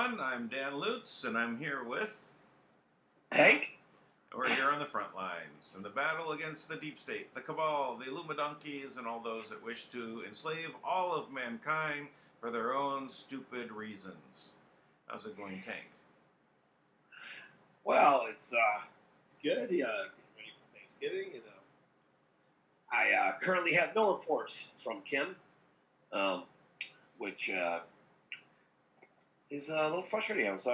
everyone. I'm Dan Lutz, and I'm here with... DANK? We're here on the front lines in the battle against the deep state, the cabal, the Illuminonkeys, and all those that wish to enslave all of mankind for their own stupid reasons. How's it going, Tank? Well, it's good. Ready for Thanksgiving, and I currently have no reports from Kim, which is a little frustrating. I was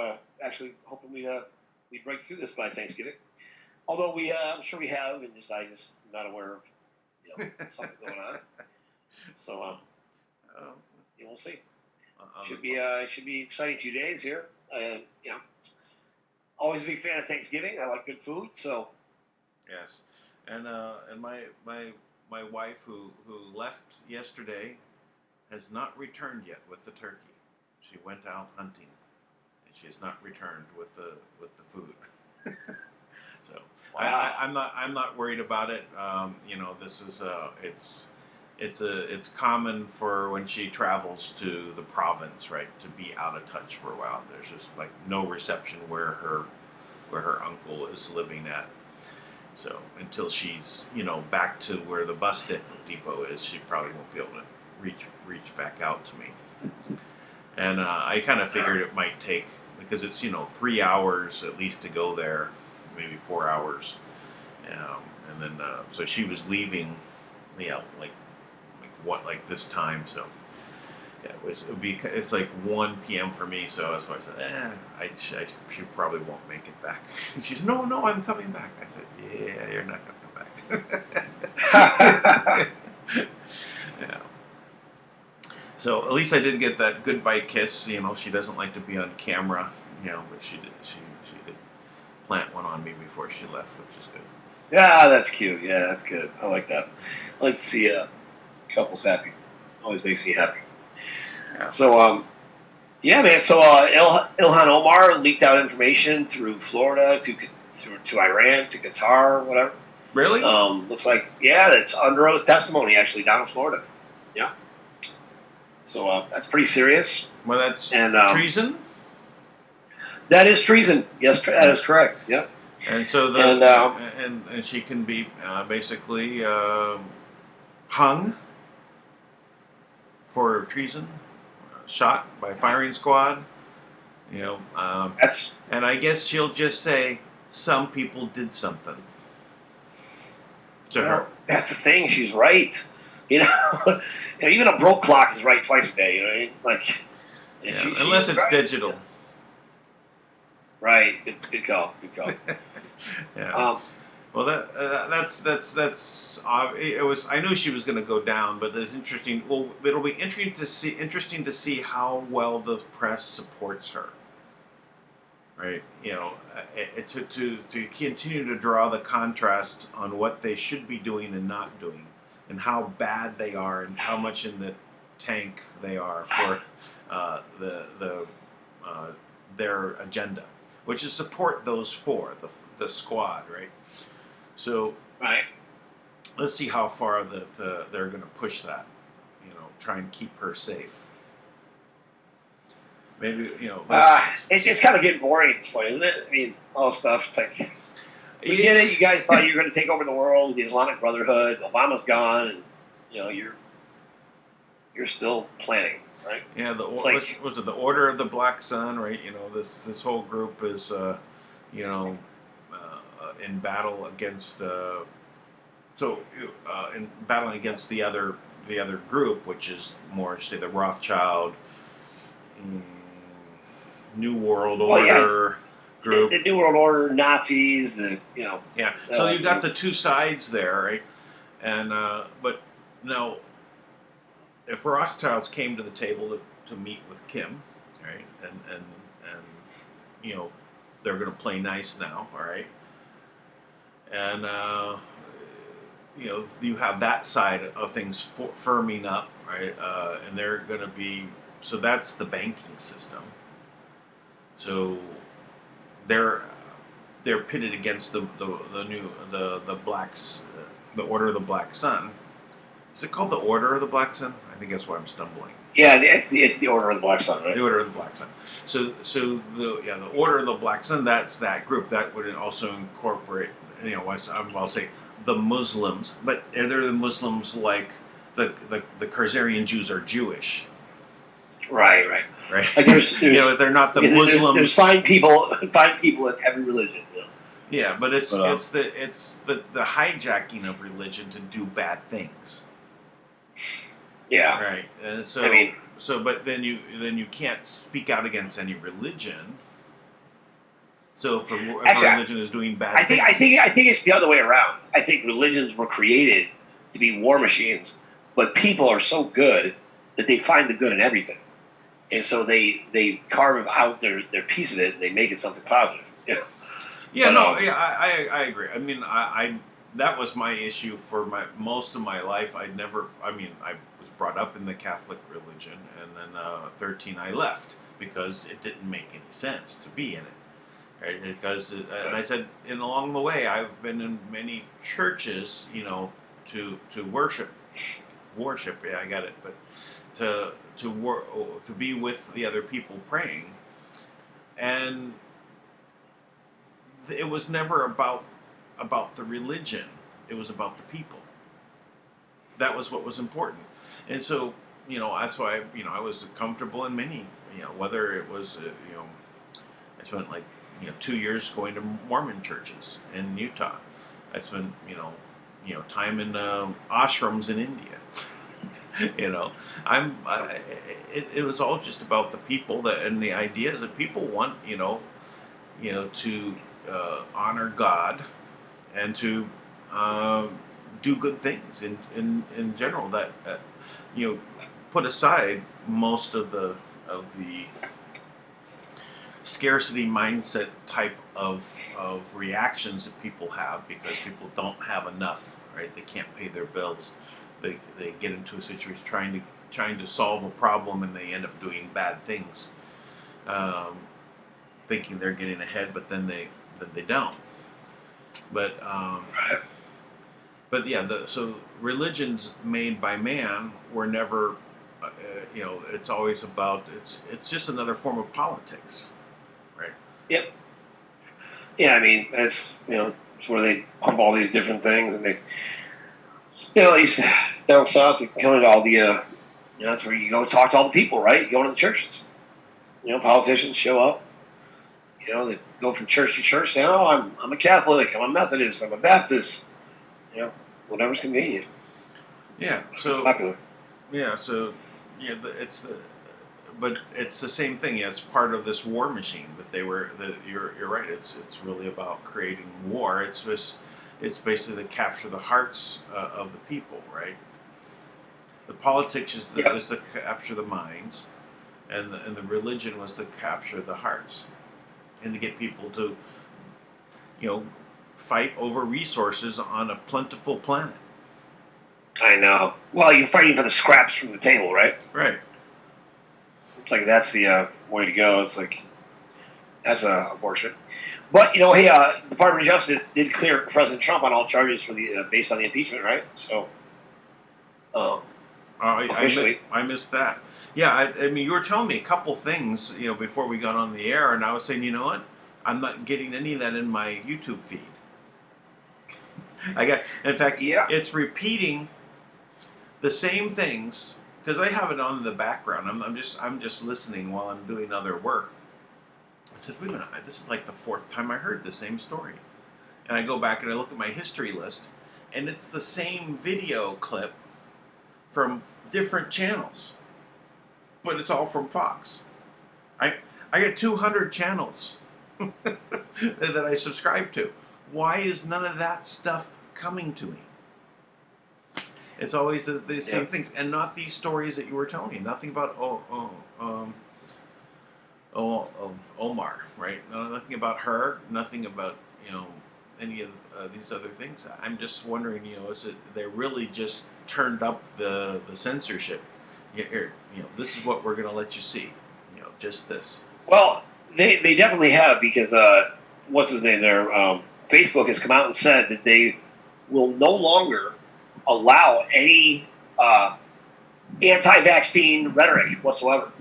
actually hoping we'd break through this by Thanksgiving. Although I'm sure we have, and I'm just not aware of something going on. So we'll see. Should be exciting few days here. Always a big fan of Thanksgiving. I like good food, so. Yes, and my wife who left yesterday has not returned yet with the turkey. She went out hunting, and she has not returned with the food. So wow. I'm not worried about it. This is it's common for when she travels to the province, right, to be out of touch for a while. There's just like no reception where her uncle is living at. So until she's back to where the bus depot is, she probably won't be able to reach back out to me. And I kind of figured it might take, because it's 3 hours at least to go there, maybe 4 hours, and then so she was leaving, like this time. So yeah, it's like 1 p.m. for me. So that's why I said, she probably won't make it back. She said, no, I'm coming back. I said, yeah, you're not gonna come back. Yeah. So at least I did get that goodbye kiss. She doesn't like to be on camera, but she did plant one on me before she left, which is good. Yeah, that's cute. Yeah, that's good. I like that. I like to see couples happy. Always makes me happy. Yeah. So, yeah, man. So Ilhan Omar leaked out information through Florida to Iran to Qatar, whatever. Really? Looks like that's under oath testimony actually down in Florida. Yeah. So that's pretty serious. Well, that's treason. That is treason. Yes, that is correct. Yeah. And so and she can be basically hung for treason, shot by firing squad. And I guess she'll just say some people did something to her. That's the thing. She's right. Even a broke clock is right twice a day. You know what I mean? Like, unless it's right. Digital. Right. Good call. Yeah. Well, that's it was. I knew she was going to go down, but it's interesting. Well, it'll be interesting to see how well the press supports her. Right. To continue to draw the contrast on what they should be doing and not doing, and how bad they are, and how much in the tank they are for their agenda, which is support those four, the squad, right? So, right. Let's see how far they're going to push that. Try and keep her safe. Maybe it's kind of getting boring at this point, isn't it? I mean, all the stuff. It's like we get it. You guys thought you were going to take over the world, the Islamic Brotherhood. Obama's gone, and you're still planning, right? Yeah. Was it the Order of the Black Sun, right? This whole group is in battle against in battling against the other group, which is more, say, the Rothschild New World Order group. The New World Order, Nazis, Yeah. So you got the two sides there, right? And but now, if Rothschilds came to the table to meet with Kim, right, and they're going to play nice now, all right, and you have that side of things firming up, right, and they're going to be, so that's the banking system. So they're pitted against the blacks, the Order of the Black Sun. Is it called the Order of the Black Sun? I think that's why I'm stumbling. Yeah, it's the Order of the Black Sun, right? The Order of the Black Sun. So the Order of the Black Sun. That's that group. That would also incorporate, I'll say the Muslims, but they're the Muslims like the Khazarian Jews are Jewish. Right. Like there's they're not the Muslims. There's fine people in every religion. Yeah, but it's the hijacking of religion to do bad things. Yeah. Right. And so but then you can't speak out against any religion. So if a religion is doing bad things, I think it's the other way around. I think religions were created to be war machines, but people are so good that they find the good in everything, and so they carve out their piece of it and they make it something positive. I agree. I mean, I that was my issue for most of my life. I was brought up in the Catholic religion, and then 13 I left because it didn't make any sense to be in it. Right? Because and I said, and along the way, I've been in many churches, to worship. Yeah, I got it. But to be with the other people praying, and it was never about the religion. It was about the people. That was what was important. And so, that's why I was comfortable in many, whether it was I spent 2 years going to Mormon churches in Utah. I spent time in ashrams in India. It was all just about the people and the ideas that people want to honor God and to do good things in general. That put aside most of the scarcity mindset type of reactions that people have because people don't have enough, right? They can't pay their bills. They get into a situation trying to solve a problem and they end up doing bad things, thinking they're getting ahead, but then they don't. But yeah, so religions made by man were never, it's always about it's just another form of politics. Right. Yep. Yeah, I mean, it's where they pump all these different things, and they, at least down south, they come into all the, that's where you go talk to all the people, right? You go into the churches. Politicians show up. They go from church to church, saying, "Oh, I'm a Catholic, I'm a Methodist, I'm a Baptist." Whatever's convenient. Yeah. So. Popular. Yeah. So, but it's the same thing. It's part of this war machine that you're right. It's really about creating war. It's basically to capture the hearts of the people, right? The politics is to capture the minds, and the religion was to capture the hearts, and to get people to, fight over resources on a plentiful planet. I know. Well, you're fighting for the scraps from the table, right? Right. It's like that's the way to go. It's like that's unfortunate. But hey, Department of Justice did clear President Trump on all charges for the based on the impeachment, right? So, officially, I missed that. Yeah, I mean, you were telling me a couple things, before we got on the air, and I was saying, you know what? I'm not getting any of that in my YouTube feed. In fact, it's repeating the same things because I have it on in the background. I'm just listening while I'm doing other work. I said, wait a minute, this is like the fourth time I heard the same story. And I go back and I look at my history list, and it's the same video clip from different channels, but it's all from Fox. I get 200 channels that I subscribe to. Why is none of that stuff coming to me? It's always the same things, and not these stories that you were telling me. Nothing about Omar, right? Nothing about her. Nothing about any of these other things. I'm just wondering, is it they really just turned up the censorship? Here, this is what we're going to let you see. Just this. Well, they definitely have because what's his name there? Facebook has come out and said that they will no longer allow any anti-vaccine rhetoric whatsoever.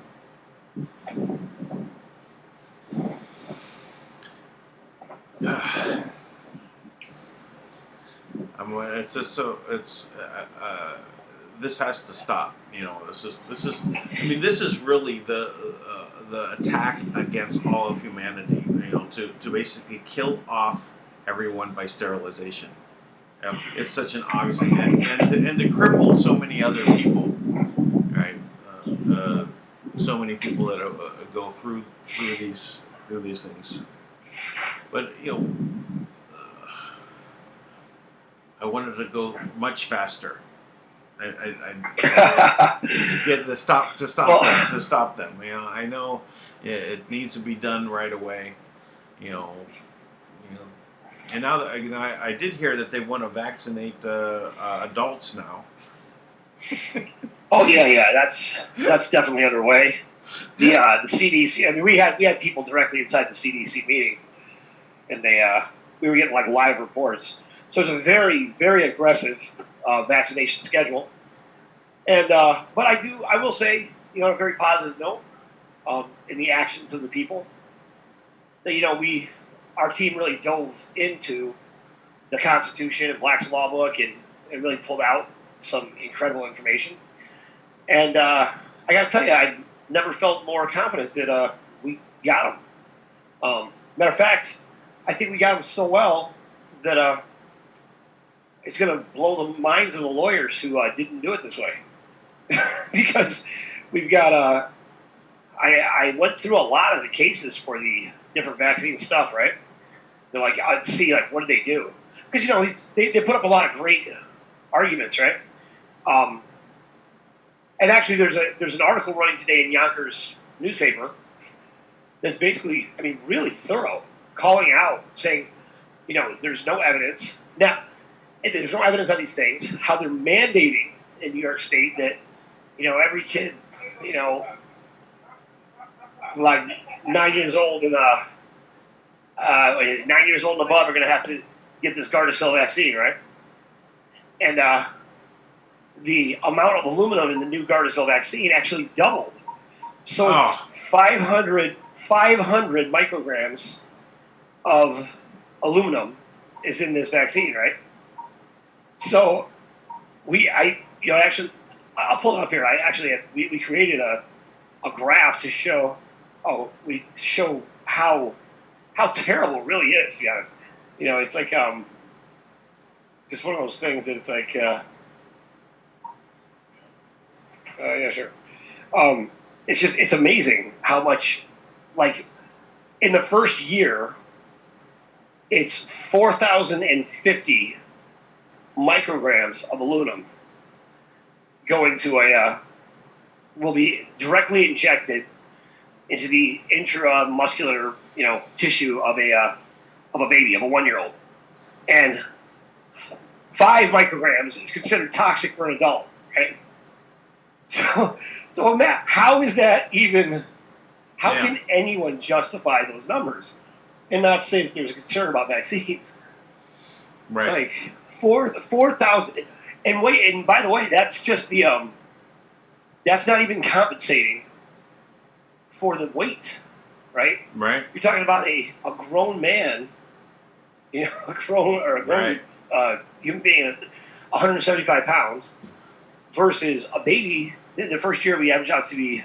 It's just so it's this has to stop. This is. I mean, this is really the attack against all of humanity. To basically kill off everyone by sterilization. It's such an obvious thing, and to cripple so many other people, right? So many people that go through these things. But I wanted to go much faster. I get to stop them. I know it needs to be done right away. And now that I did hear that they want to vaccinate adults now. Oh yeah, that's definitely underway. The CDC. I mean, we had people directly inside the CDC meeting, and we were getting like live reports. So it's a very, very aggressive vaccination schedule. And but I will say, on a very positive note, in the actions of the people, that our team really dove into the Constitution and Black's Law Book and really pulled out some incredible information. And I got to tell you, I never felt more confident that we got them. Matter of fact, I think we got them so well that it's going to blow the minds of the lawyers who didn't do it this way. Because we've got I went through a lot of the cases for the different vaccine stuff, right? They're like, I'd see, like, what did they do? Because, they put up a lot of great arguments, right? And actually, there's an article running today in Yonkers newspaper that's basically, I mean, really thorough, calling out, saying, there's no evidence. Now, there's no evidence on these things, how they're mandating in New York State that, every kid, like 9 years old and 9 years old and above are going to have to get this Gardasil vaccine, right? And the amount of aluminum in the new Gardasil vaccine actually doubled. So it's 500 micrograms of aluminum is in this vaccine, right? So I'll pull it up here. We created a graph to show how terrible it really is, to be honest. It's like just one of those things that it's like yeah, sure. It's amazing how much, like, in the first year, it's 4,050 micrograms of aluminum going to will be directly injected into the intramuscular, tissue of a baby, of a 1-year-old, and 5 micrograms is considered toxic for an adult, right? So Matt, how is that even? How can anyone justify those numbers and not say that there's a concern about vaccines? Right. It's like 4,000, and by the way, that's just the that's not even compensating for the weight, right? Right. You're talking about a grown man, a grown right. Human being, 175 pounds, versus a baby. The first year we average out to be,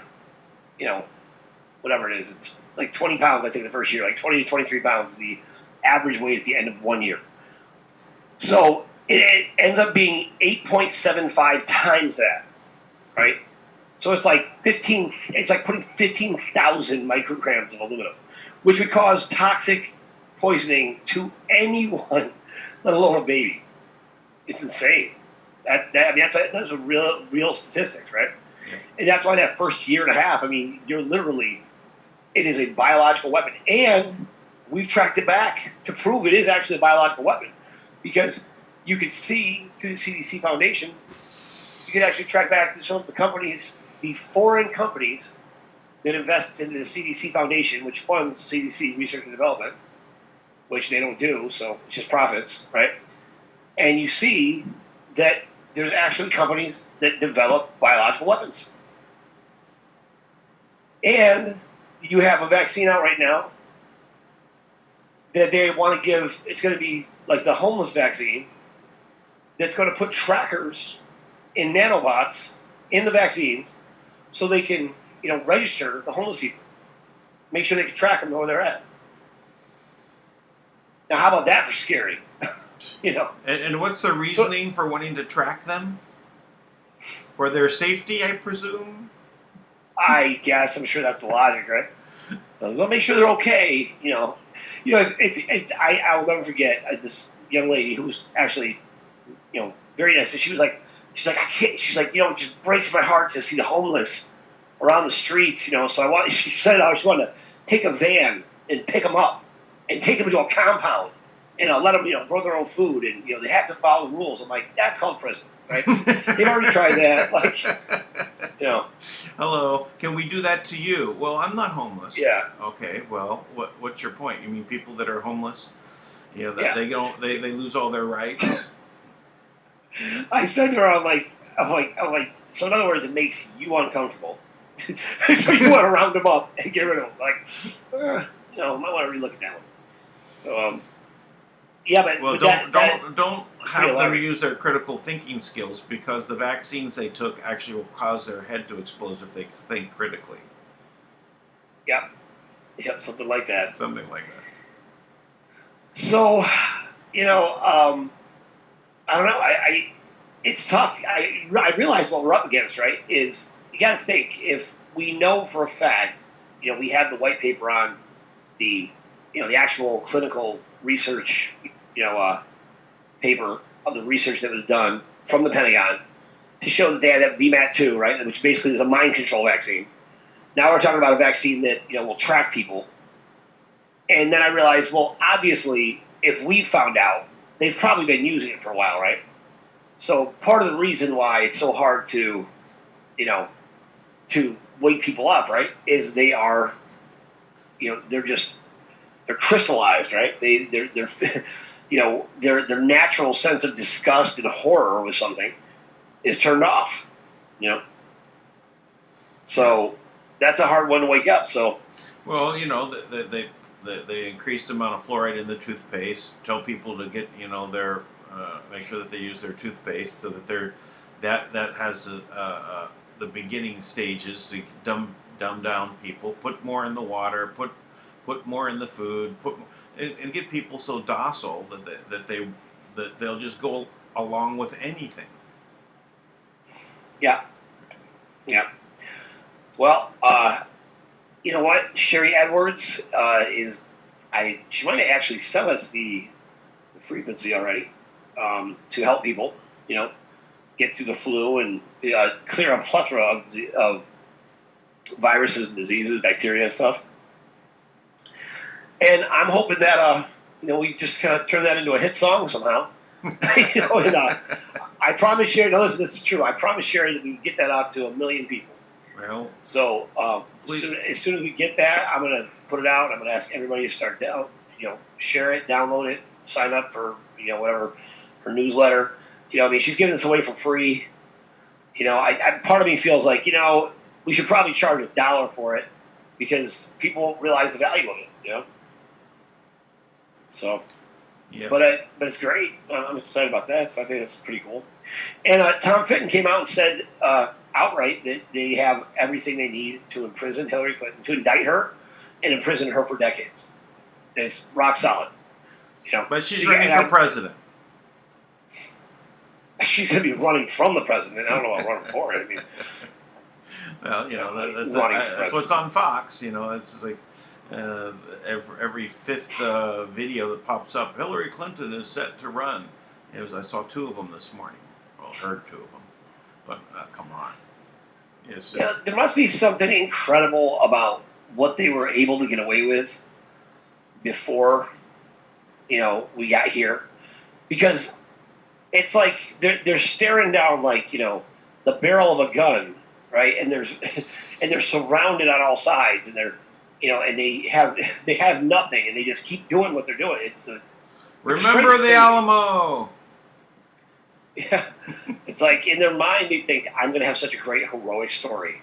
whatever it is, it's like 20 pounds, I think, the first year, like 20 to 23 pounds, the average weight at the end of 1 year. So it ends up being 8.75 times that, right? So it's like putting 15,000 micrograms of aluminum, which would cause toxic poisoning to anyone, let alone a baby. It's insane. That's a real statistics, right? Yeah. And that's why that first year and a half, I mean, it is a biological weapon. And we've tracked it back to prove it is actually a biological weapon. Because you could see through the CDC Foundation, you could actually track back to some of the foreign companies that invest into the CDC Foundation, which funds CDC research and development, which they don't do, so it's just profits, right? And you see that there's actually companies that develop biological weapons. And you have a vaccine out right now that they want to give. It's going to be like the homeless vaccine that's going to put trackers in nanobots in the vaccines so they can, register the homeless people, make sure they can track them where they're at. Now, how about that for scary? And what's the reasoning for wanting to track them? For their safety, I presume? I guess. I'm sure that's the logic, right? They'll make sure they're okay, I'll never forget this young lady who was actually, very nice, but she's like, I can't, she's like, it just breaks my heart to see the homeless around the streets, so she said she wanted to take a van and pick them up and take them into a compound and let them, grow their own food, and, they have to follow the rules. I'm like, that's called prison, right? They've already tried that, Hello, can we do that to you? Well, I'm not homeless. Yeah. Okay, well, what's your point? You mean people that are homeless, that Yeah. they lose all their rights? I said to her, I'm like, so in other words, it makes you uncomfortable. So you want to round them up and get rid of them. Like, I might want to relook at that one. So, yeah, but well, don't have them use their critical thinking skills, because the vaccines they took actually will cause their head to explode if they think critically. Yep, something like that. Something like that. So, I don't know. It's tough. I realize what we're up against, right? Is you got to think, if we know for a fact, we have the white paper on the actual clinical research, paper of the research that was done from the Pentagon to show that they had that VMAT2, right, which basically is a mind control vaccine. Now we're talking about a vaccine that will track people. And then I realized, well, obviously, if we found out, they've probably been using it for a while, right? So part of the reason why it's so hard to, to wake people up, right, is they are, they're crystallized, right? Their natural sense of disgust and horror with something is turned off, So that's a hard one to wake up. So, well, they increase the amount of fluoride in the toothpaste. Tell people to get their make sure that they use their toothpaste so that that has the beginning stages to dumb down people. Put more in the water. Put more in the food. And get people so docile that they'll just go along with anything. Yeah. Well, you know what? Sherry Edwards she might have actually sent us the frequency already to help people, get through the flu and clear a plethora of viruses and diseases, bacteria and stuff. And I'm hoping that we just kind of turn that into a hit song somehow. I promise Sherry. Now listen, this is true. I promise Sherry that we can get that out to 1 million people. Well, so as soon as we get that, I'm gonna put it out. I'm gonna ask everybody to start down, share it, download it, sign up for whatever her newsletter. She's giving this away for free. Part of me feels like we should probably charge $1 for it because people realize the value of it. So, yeah. But it's great. I'm excited about that. So I think that's pretty cool. And Tom Fitton came out and said outright that they have everything they need to imprison Hillary Clinton, to indict her and imprison her for decades. It's rock solid. But she's running for president. She's going to be running from the president. I don't know about running for it. Well, that's what's on Fox. It's just like every fifth video that pops up, Hillary Clinton is set to run. I saw 2 of them this morning. Well, heard 2 of them. But come on. It's just... there must be something incredible about what they were able to get away with before, we got here. Because it's like they're staring down the barrel of a gun, right? And they're surrounded on all sides, and they're and they have nothing, and they just keep doing what they're doing. It's the remember the Alamo. Yeah, it's like in their mind they think I'm going to have such a great heroic story.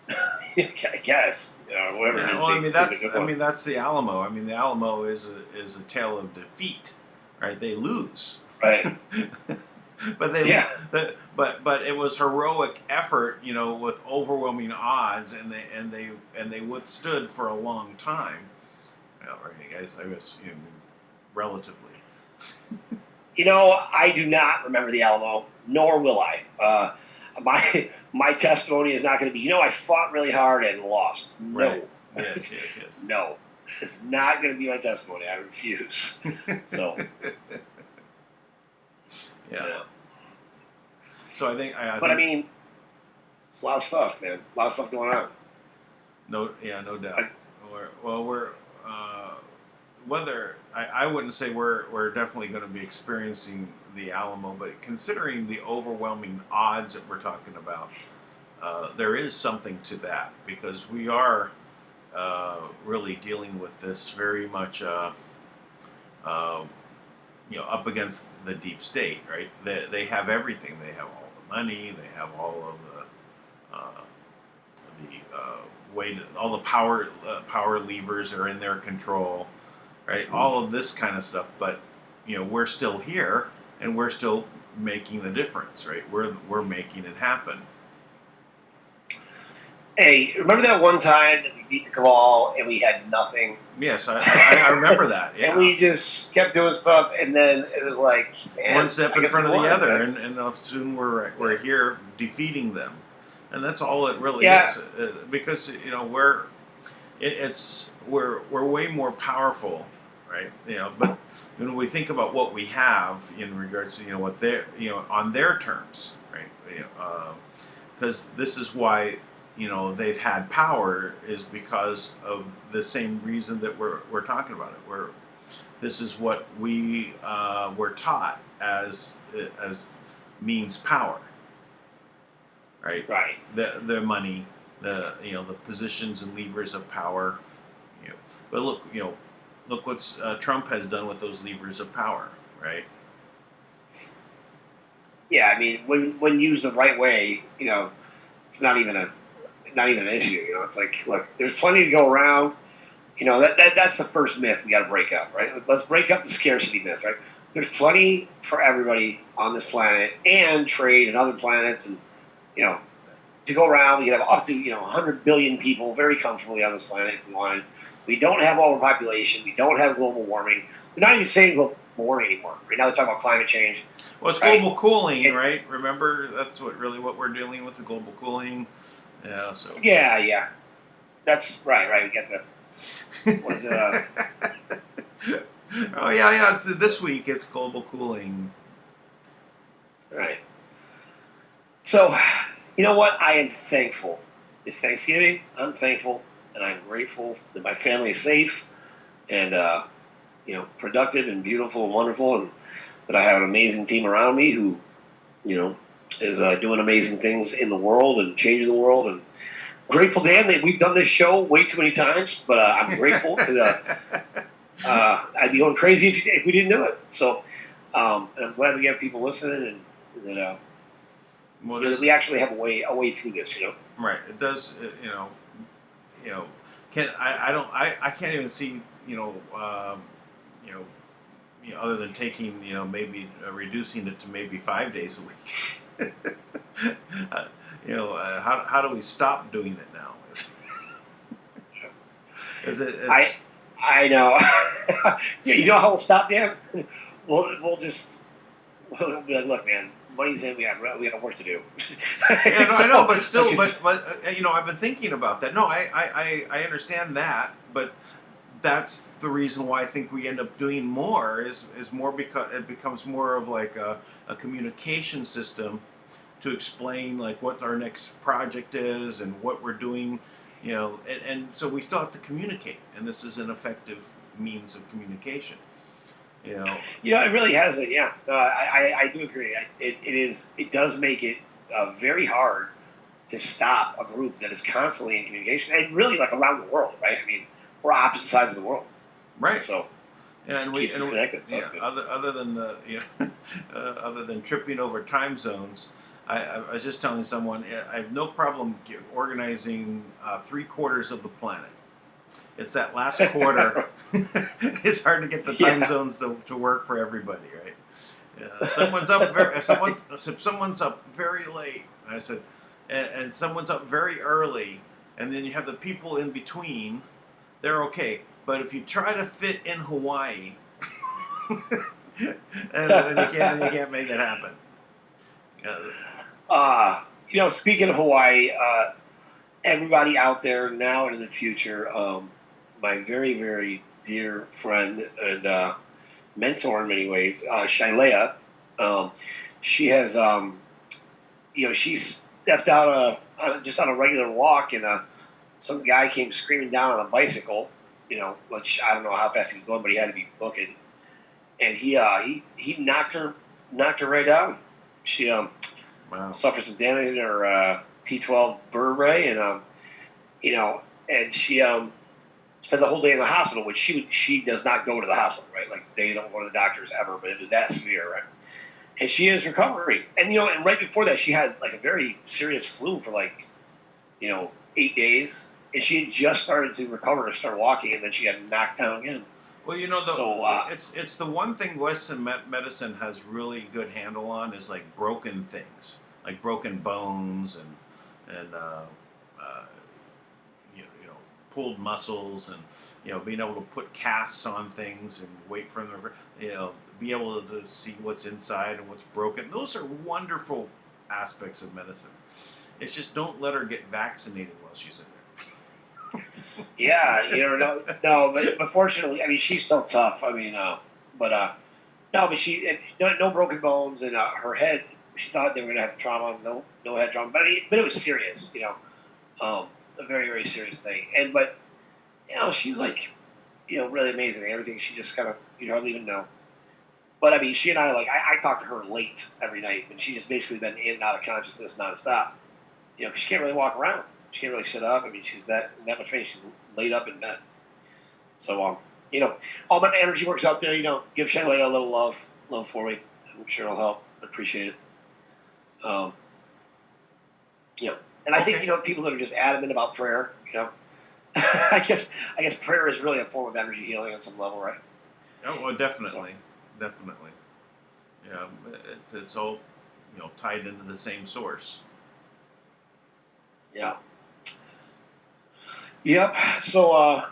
I guess, whatever it Yeah, is. well, They that's the Alamo. I mean, the Alamo is a tale of defeat, right? They lose, right. but they Yeah. but it was heroic effort, with overwhelming odds, and they withstood for a long time. Right, guys, I guess relatively. I do not remember the Alamo, nor will I. My testimony is not going to be, I fought really hard and lost. No. Right. Yes. No. It's not going to be my testimony. I refuse. So. Yeah. So I think. But I mean, a lot of stuff, man. A lot of stuff going on. No doubt. We're whether I wouldn't say we're definitely going to be experiencing the Alamo, but considering the overwhelming odds that we're talking about, there is something to that, because we are really dealing with this very much, up against the deep state, right? They have everything. They have all the money. They have all of all the power levers are in their control, right? All of this kind of stuff, but we're still here, and we're still making the difference, right? We're making it happen. Hey, remember that one time that we beat the cabal and we had nothing? Yes, I remember that. Yeah. And we just kept doing stuff, and then it was like, man, one step in front of the other, and soon we're here defeating them, and that's all it really is. Because we're way more powerful, right? But when we think about what we have in regards to what they're on their terms, right? Because this is why they've had power, is because of the same reason that we're talking about it. This is what we were taught as means power, right? Right. The money, the positions and levers of power. But look what Trump has done with those levers of power, right? Yeah, I mean, when used the right way, it's not even an issue. It's like, look, there's plenty to go around. That's the first myth we got to break up, right? Let's break up the scarcity myth, right? There's plenty for everybody on this planet, and trade and other planets, and to go around. We could have up to 100 billion people very comfortably on this planet if we wanted. We don't have overpopulation. We don't have global warming. We're not even saying global warming anymore. Right now, we're talking about climate change. Well, it's global cooling, right? Remember, that's what we're dealing with, the global cooling. Yeah. So. Yeah. That's right. We get the. What is it? Oh yeah. It's this week. It's global cooling. Right. So, you know what? I am thankful. It's Thanksgiving. I'm thankful, and I'm grateful that my family is safe, and productive and beautiful and wonderful, and that I have an amazing team around me who, is doing amazing things in the world and changing the world. And grateful, Dan, that we've done this show way too many times, but I'm grateful because I'd be going crazy if we didn't do it. So, and I'm glad we have people listening, and that we actually have a way through this. Right. It does. I can't even see other than taking maybe reducing it to maybe 5 days a week. How do we stop doing it now? I know. You know how we'll stop, Dan? We'll be like, look, man, money's in. We have work to do. Yeah, no, I know, but still, but I've been thinking about that. No, I understand that, but that's the reason why I think we end up doing more is more because it becomes more of like a communication system to explain like what our next project is and what we're doing, and so we still have to communicate, and this is an effective means of communication. It really has been. Yeah, I do agree. It does make it very hard to stop a group that is constantly in communication, and really like around the world, right? I mean, we're opposite sides of the world, right? So, And we, Keeps us connected. So yeah. Other than the, other than tripping over time zones, I was just telling someone I have no problem organizing 3/4 of the planet. It's that last quarter. It's hard to get the time zones to work for everybody, right? Someone's up someone's up very late. I said, and someone's up very early, and then you have the people in between. They're okay, but if you try to fit in Hawaii, and you can't make it happen. Speaking of Hawaii, everybody out there now and in the future, my very, very dear friend and mentor in many ways, Shailea, she has, she stepped out just on a regular walk, and some guy came screaming down on a bicycle, which I don't know how fast he was going, but he had to be booking, and he knocked her right down. She suffered some damage in her T12 vertebrae, and and she spent the whole day in the hospital, which she does not go to the hospital, right? Like, they don't go to the doctors ever, but it was that severe, right? And she is recovering. And, and right before that, she had, like, a very serious flu for, 8 days. And she had just started to recover and start walking, and then she got knocked down again. Well, it's the one thing Western medicine has really good handle on is, like, broken things, like broken bones and pulled muscles, and being able to put casts on things and wait for them to be able to see what's inside and what's broken. Those are wonderful aspects of medicine. It's just don't let her get vaccinated while she's in there. Yeah, no, but fortunately, I mean, she's still tough. I mean, but she no broken bones, and her head. She thought they were gonna have trauma. No head trauma, but it was serious. A very, very serious thing. But she's like, really amazing. Everything she just kind of you hardly even know. But I mean, she and I I talk to her late every night, and she's just basically been in and out of consciousness nonstop. Because she can't really walk around. She can't really sit up. I mean, she's that much pain. She's laid up in bed. So, all my energy works out there. Give Shailea a little love for me. I'm sure it'll help. I appreciate it. And I think people that are just adamant about prayer. I guess prayer is really a form of energy healing on some level, right? Oh, well, definitely. Yeah, it's all tied into the same source. Yeah. Yep. So,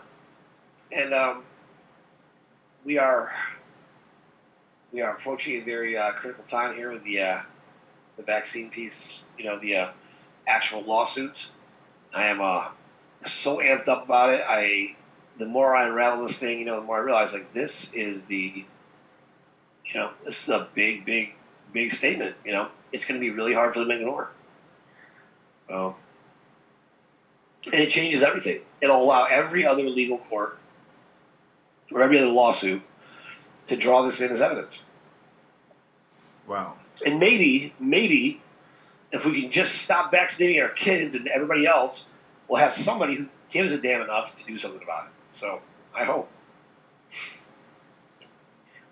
we are approaching a very critical time here with the vaccine piece. The actual lawsuit. I am so amped up about it. The more I unravel this thing, the more I realize this is this is a big, big, big statement. It's going to be really hard for them to ignore. And it changes everything. It'll allow every other legal court or every other lawsuit to draw this in as evidence. Wow. And maybe if we can just stop vaccinating our kids and everybody else, we'll have somebody who gives a damn enough to do something about it. So I hope.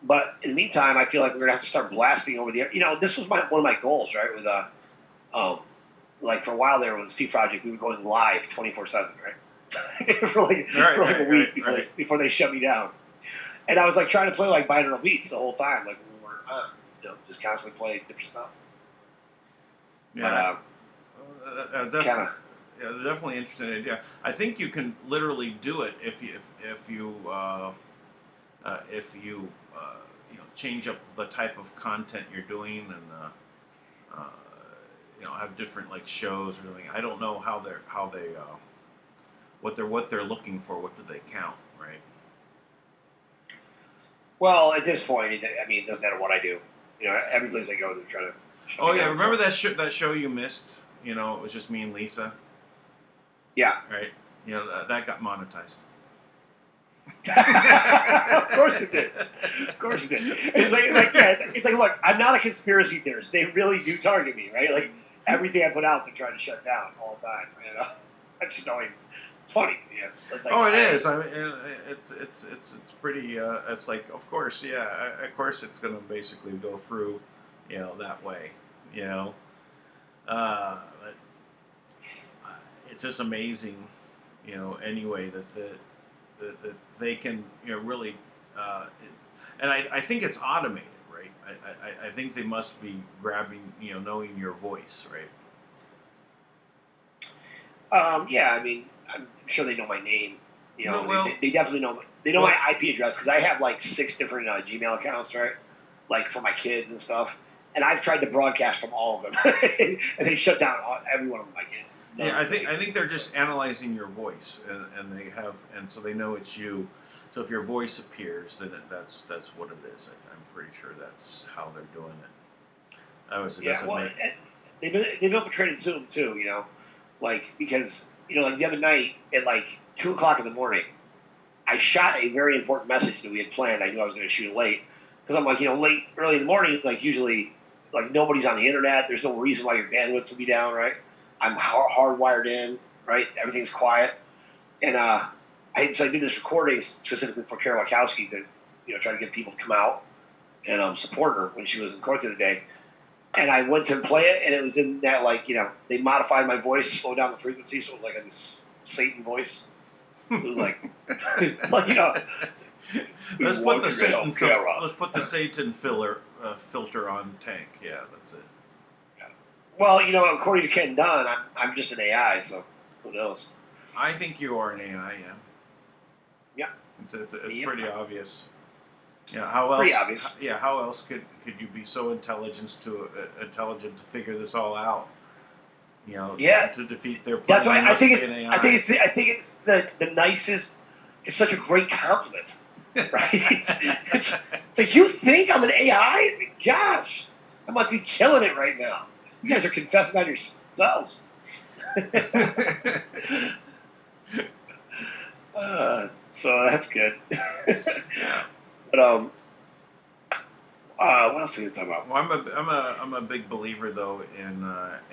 But in the meantime, I feel like we're gonna have to start blasting over the air. This was one of my goals, right? With for a while there with this Peak Project, we were going live 24/7, right? for a week before they shut me down. And I was trying to play binaural beats the whole time, when we were just constantly playing different stuff. Yeah. Definitely interesting idea. I think you can literally do it if you change up the type of content you're doing and have different shows or something. I don't know what they're looking for. What do they count, right? Well, at this point, it doesn't matter what I do. Every place I go, they're trying to. Oh yeah, remember that show you missed? It was just me and Lisa. Yeah. Right. That got monetized. Of course it did. It's like, look, I'm not a conspiracy theorist. They really do target me, right? Everything I put out, they're trying to shut down all the time. I'm just always funny. Yeah, it's like, Oh, it is. I mean, it's pretty. It's like, of course, yeah. Of course, it's going to basically go through, that way. You know, but it's just amazing. Anyway, that they can, really, and I think it's automated, right? I think they must be grabbing, knowing your voice, right? Yeah, I mean, I'm sure they know my name. No, well, They definitely know. They know well, my IP address because I have like 6 different Gmail accounts, right? Like for my kids and stuff. And I've tried to broadcast from all of them, and they shut down every one of them. I can't. yeah, I think they're just analyzing your voice, and so they know it's you. So if your voice appears, then that's what it is. I'm pretty sure that's how they're doing it. It Yeah, doesn't well, make. they've infiltrated Zoom too. Like because like the other night at like 2 o'clock in the morning, I shot a very important message that we had planned. I knew I was going to shoot it late because I'm like, late early in the morning, like usually, like nobody's on the internet. There's no reason why your bandwidth would be down, right? I'm hardwired in, right? Everything's quiet, and so I did this recording specifically for Carol Wachowski to, try to get people to come out and support her when she was in court the other day. And I went to play it, and it was in that, like, they modified my voice, slowed down the frequency, so it was like a Satan voice. It was like, like let's put the Satan filter on Tank. Yeah, that's it. Well, according to Ken Dunn, I'm just an AI, so who knows? I think you are an AI. Yeah. Yeah. It's pretty obvious. Yeah. How else? Pretty obvious. Yeah. How else could you be so intelligent to figure this all out? Yeah. To defeat their plan. That's why I think it's the nicest. It's such a great compliment, right? it's like, you think I'm an AI? Gosh, I must be killing it right now. You guys are confessing on yourselves. So that's good. Yeah. But what else are you talking about? Well, I'm a big believer though in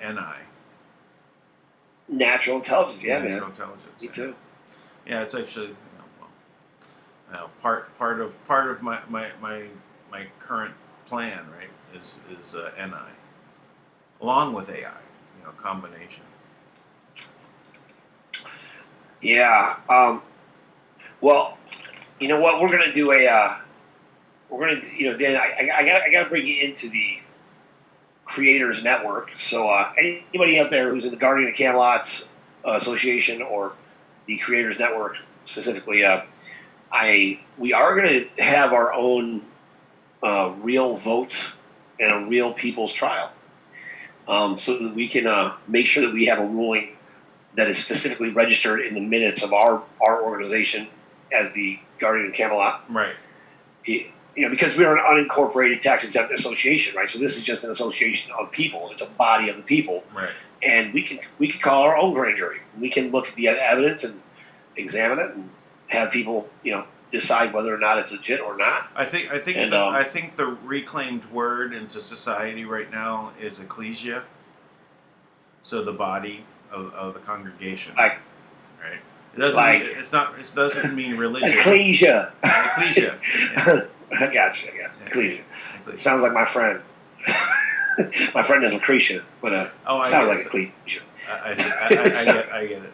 NI. Natural intelligence, yeah, Natural man. intelligence. Me too. Yeah, it's actually part of my current plan, right? Is NI along with AI, combination. Yeah. Well, you know what? We're gonna do Dan, I gotta bring you into the Creators Network. So anybody out there who's in the Guardian of Camelot Association or the Creators Network specifically, we are going to have our own real vote and a real people's trial, so that we can make sure that we have a ruling that is specifically registered in the minutes of our organization as the Guardian of Camelot. Right. Because we're an unincorporated tax-exempt association, right? So this is just an association of people. It's a body of the people. Right. And we can call our own grand jury. We can look at the evidence and examine it and have people, decide whether or not it's legit or not. I think the reclaimed word into society right now is ecclesia. So the body of the congregation. Right. It doesn't mean religion. Ecclesia. Ecclesia. Yeah. I gotcha. Ecclesia. Ecclesia. Sounds like my friend. My friend is Lucretia, but sounds like Ecclesia. I get it.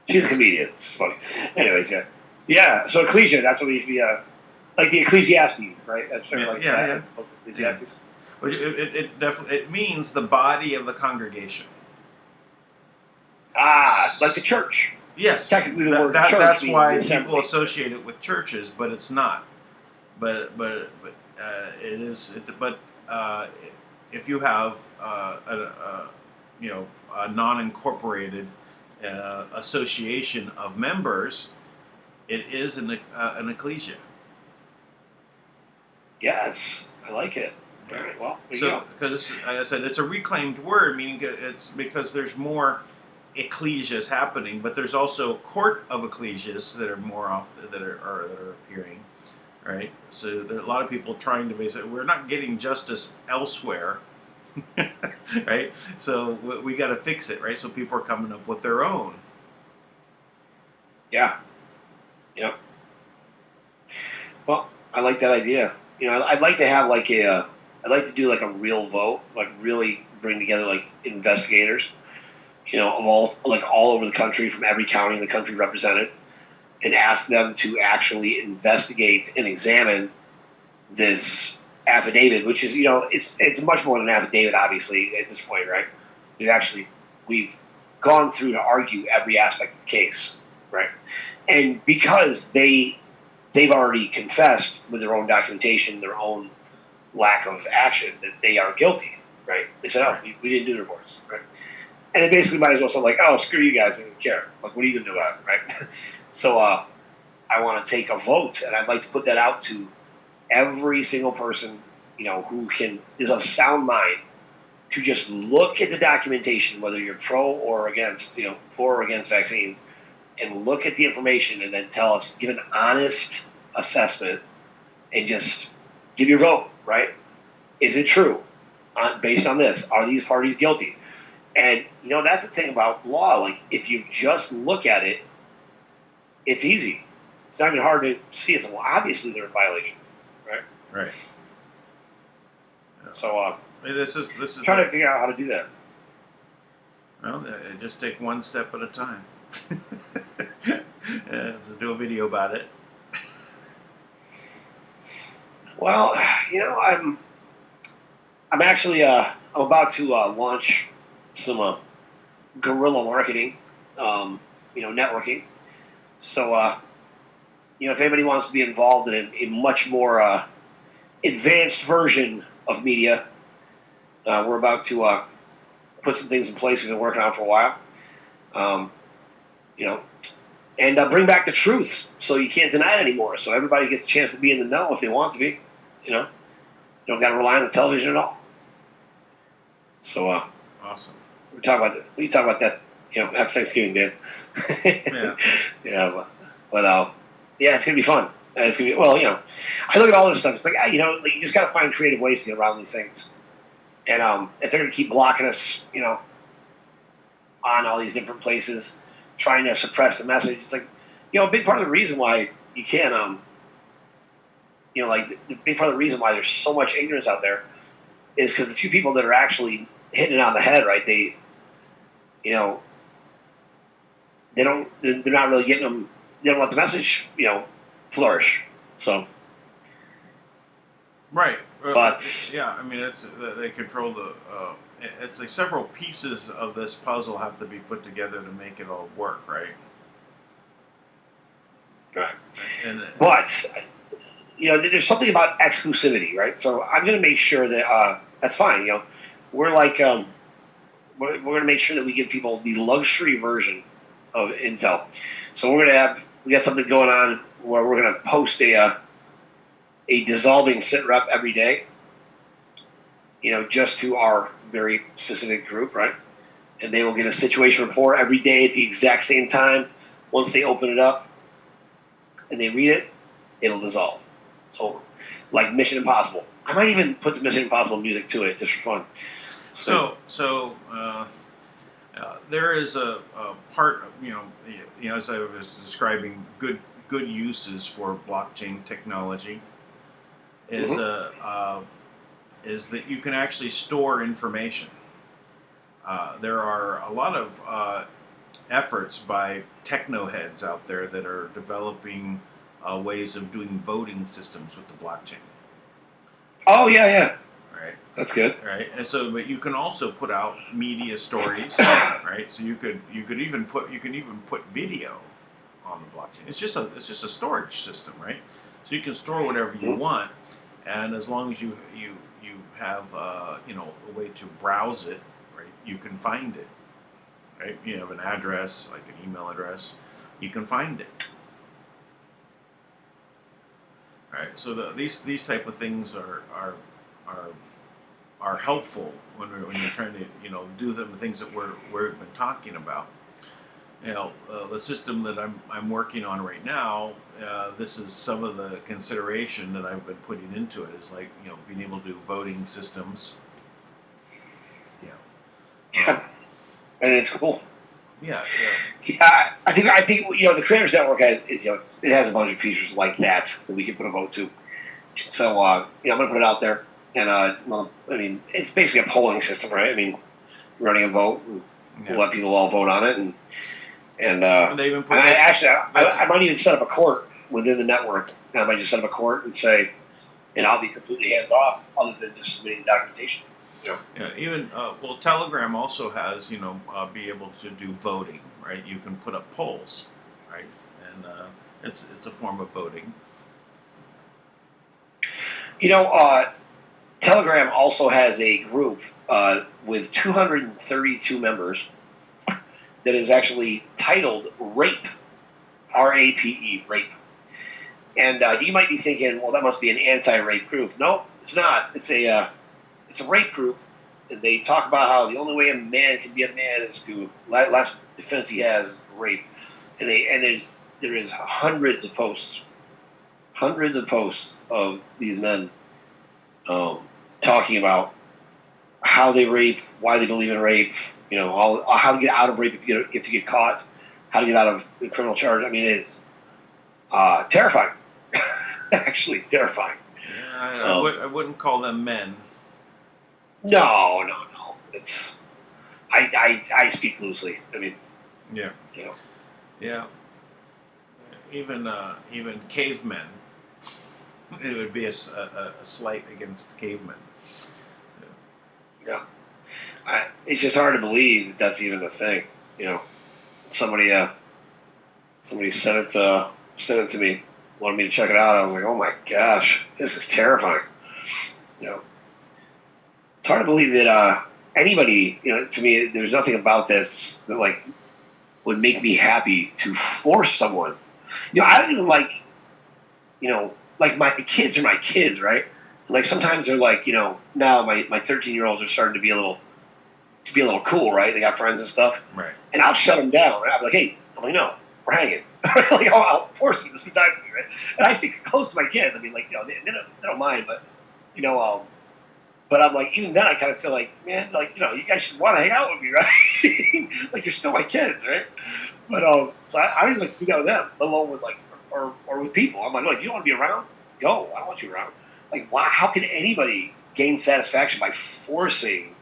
Yeah. She's a comedian. It's funny. Anyways, yeah. Yeah, so Ecclesia, that's what we used to be, like the Ecclesiastes, right? That's sort of like that. Ecclesiastes. But it definitely means the body of the congregation. Like the church. Yes. Technically, the word church that's means why assembly. people associate it with churches, but it's not. But it is. But if you have a non-incorporated association of members, it is an ecclesia. Yes, I like it. All right, well, there you go. Because like I said, it's a reclaimed word, meaning it's because there's more ecclesias happening, but there's also court of ecclesias that are more often that are appearing, right? So there are a lot of people trying to basically, we're not getting justice elsewhere, right? So we got to fix it, right? So people are coming up with their own. Yeah. Yeah. Well, I like that idea. I'd like to have like I'd like to do like a real vote, like really bring together like investigators, of all over the country, from every county in the country represented, and ask them to actually investigate and examine this affidavit, which is, it's much more than an affidavit, obviously, at this point, right? We've gone through to argue every aspect of the case, right? And because they've already confessed with their own documentation, their own lack of action, that they are guilty, right? They said, "Oh, we didn't do the reports," right? And they basically might as well say, like, "Oh, screw you guys, we don't care. Like, what are you gonna do about it, right?" So I want to take a vote, and I'd like to put that out to every single person, who is of sound mind, to just look at the documentation, whether you're pro or against, for or against vaccines, and look at the information, and then tell us, give an honest assessment, and just give your vote, right? Is it true? Based on this, are these parties guilty? And that's the thing about law. Like, if you just look at it, it's easy. It's not even hard to see. It's, well, obviously they're in violation, right? Right. Yeah. So this is trying to figure out how to do that. Well, just take one step at a time. So do a video about it. Well, I'm actually I'm about to launch some guerrilla marketing, networking. So if anybody wants to be involved in a much more advanced version of media, we're about to put some things in place we've been working on for a while. And bring back the truth, so you can't deny it anymore. So everybody gets a chance to be in the know if they want to be. You don't got to rely on the television at all. So awesome. We talk about that. After Thanksgiving, Dan. Yeah. Yeah, but yeah, it's gonna be fun. It's gonna be I look at all this stuff. It's like you just got to find creative ways to get around these things. And if they're gonna keep blocking us, on all these different places, trying to suppress the message, it's like, a big part of the reason why you can't, like the big part of the reason why there's so much ignorance out there is because the few people that are actually hitting it on the head, right? They're not really getting them. They don't let the message, flourish. So. Right. But yeah, I mean, they control the. It's like several pieces of this puzzle have to be put together to make it all work, right? Right. But there's something about exclusivity, right? So I'm going to make sure that that's fine. We're like we're going to make sure that we give people the luxury version of Intel. So we got something going on where we're going to post a dissolving sit rep every day. Just to our very specific group, right? And they will get a situation report every day at the exact same time. Once they open it up and they read it, it'll dissolve. So, like Mission Impossible. I might even put the Mission Impossible music to it just for fun. So there is a part, as I was describing, good uses for blockchain technology is is that you can actually store information. There are a lot of efforts by techno heads out there that are developing ways of doing voting systems with the blockchain. Oh yeah. Right. That's good. Right. And so, but you can also put out media stories, right? So you can even put video on the blockchain. It's just a storage system, right? So you can store whatever you want, and as long as you have a way to browse it, right? You can find it, right? You have an address, like an email address, you can find it. Right. So these type of things are helpful when you're trying to do the things that we've been talking about. The system that I'm working on right now. This is some of the consideration that I've been putting into it. Is like being able to do voting systems. Yeah. And it's cool. Yeah, I think the Creators Network has it has a bunch of features like that we can put a vote to. So I'm gonna put it out there, and I mean it's basically a polling system, right? I mean, running a vote, and yeah. we'll let people all vote on it, and And they even put and that, I might even set up a court within the network. I might just set up a court and say, and I'll be completely hands off, other than just submitting documentation. Yeah, even Telegram also has be able to do voting, right? You can put up polls, right, and it's a form of voting. Telegram also has a group with 232 members that is actually titled Rape, RAPE, Rape. And you might be thinking, well, that must be an anti-rape group. No, it's not. It's a rape group, and they talk about how the only way a man can be a man is to last defense he has is rape, and there is hundreds of posts of these men talking about how they rape, why they believe in rape, how to get out of rape if you get caught, how to get out of the criminal charge. I mean, it's terrifying. Actually, terrifying. Yeah, I wouldn't call them men. No. It's I speak loosely. I mean, yeah, yeah. Even cavemen. It would be a slight against cavemen. Yeah. It's just hard to believe that's even a thing. Somebody sent it to me, wanted me to check it out. I was like, oh my gosh, this is terrifying. It's hard to believe that anybody, to me, there's nothing about this that would make me happy to force someone. I don't even like my kids are my kids, right? Like sometimes they're now my 13-year-olds are starting to be a little cool, right? They got friends and stuff, right? And I'll shut them down. Right? I'm like, hey, no, we're hanging. I'll force you to spend time with me, right? And I stay close to my kids. I mean, they don't mind, but but I'm like, even then, I kind of feel like, man, you guys should want to hang out with me, right? Like you're still my kids, right? But so I don't even like to be out with them, let alone with or with people. I'm like, look, you don't want to be around? Go. I don't want you around. Like, wow, how can anybody gain satisfaction by forcing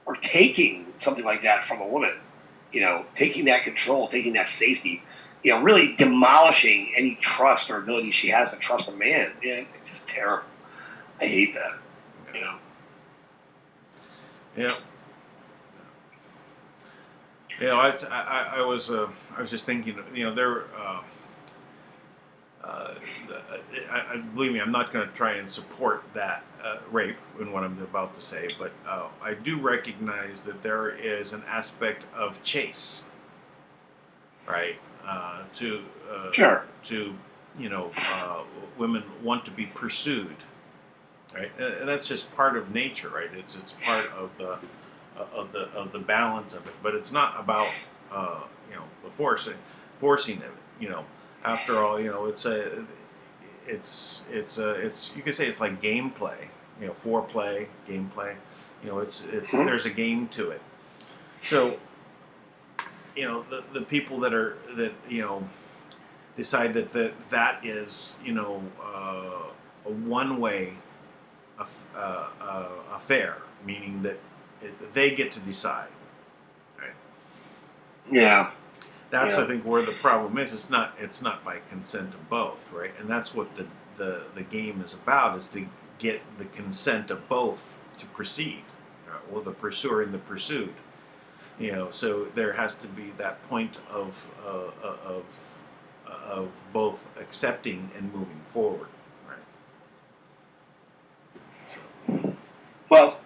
or taking something like that from a woman? Taking that control, taking that safety, really demolishing any trust or ability she has to trust a man. Yeah, it's just terrible. I hate that. Yeah. I was just thinking, there. Believe me, I'm not going to try and support that rape in what I'm about to say, but I do recognize that there is an aspect of chase, right? Sure. To women want to be pursued, right? And that's just part of nature, right? It's part of the balance of it, but it's not about the forcing of it. After all, it's you could say it's like gameplay, foreplay, gameplay. It's Mm-hmm. There's a game to it. So, the people that decide that is a one-way affair, meaning that they get to decide, right? Yeah. That's I think where the problem is. It's not by consent of both, right? And that's what the game is about, is to get the consent of both to proceed, or the pursuer and the pursued. So there has to be that point of both accepting and moving forward, right? So. Well,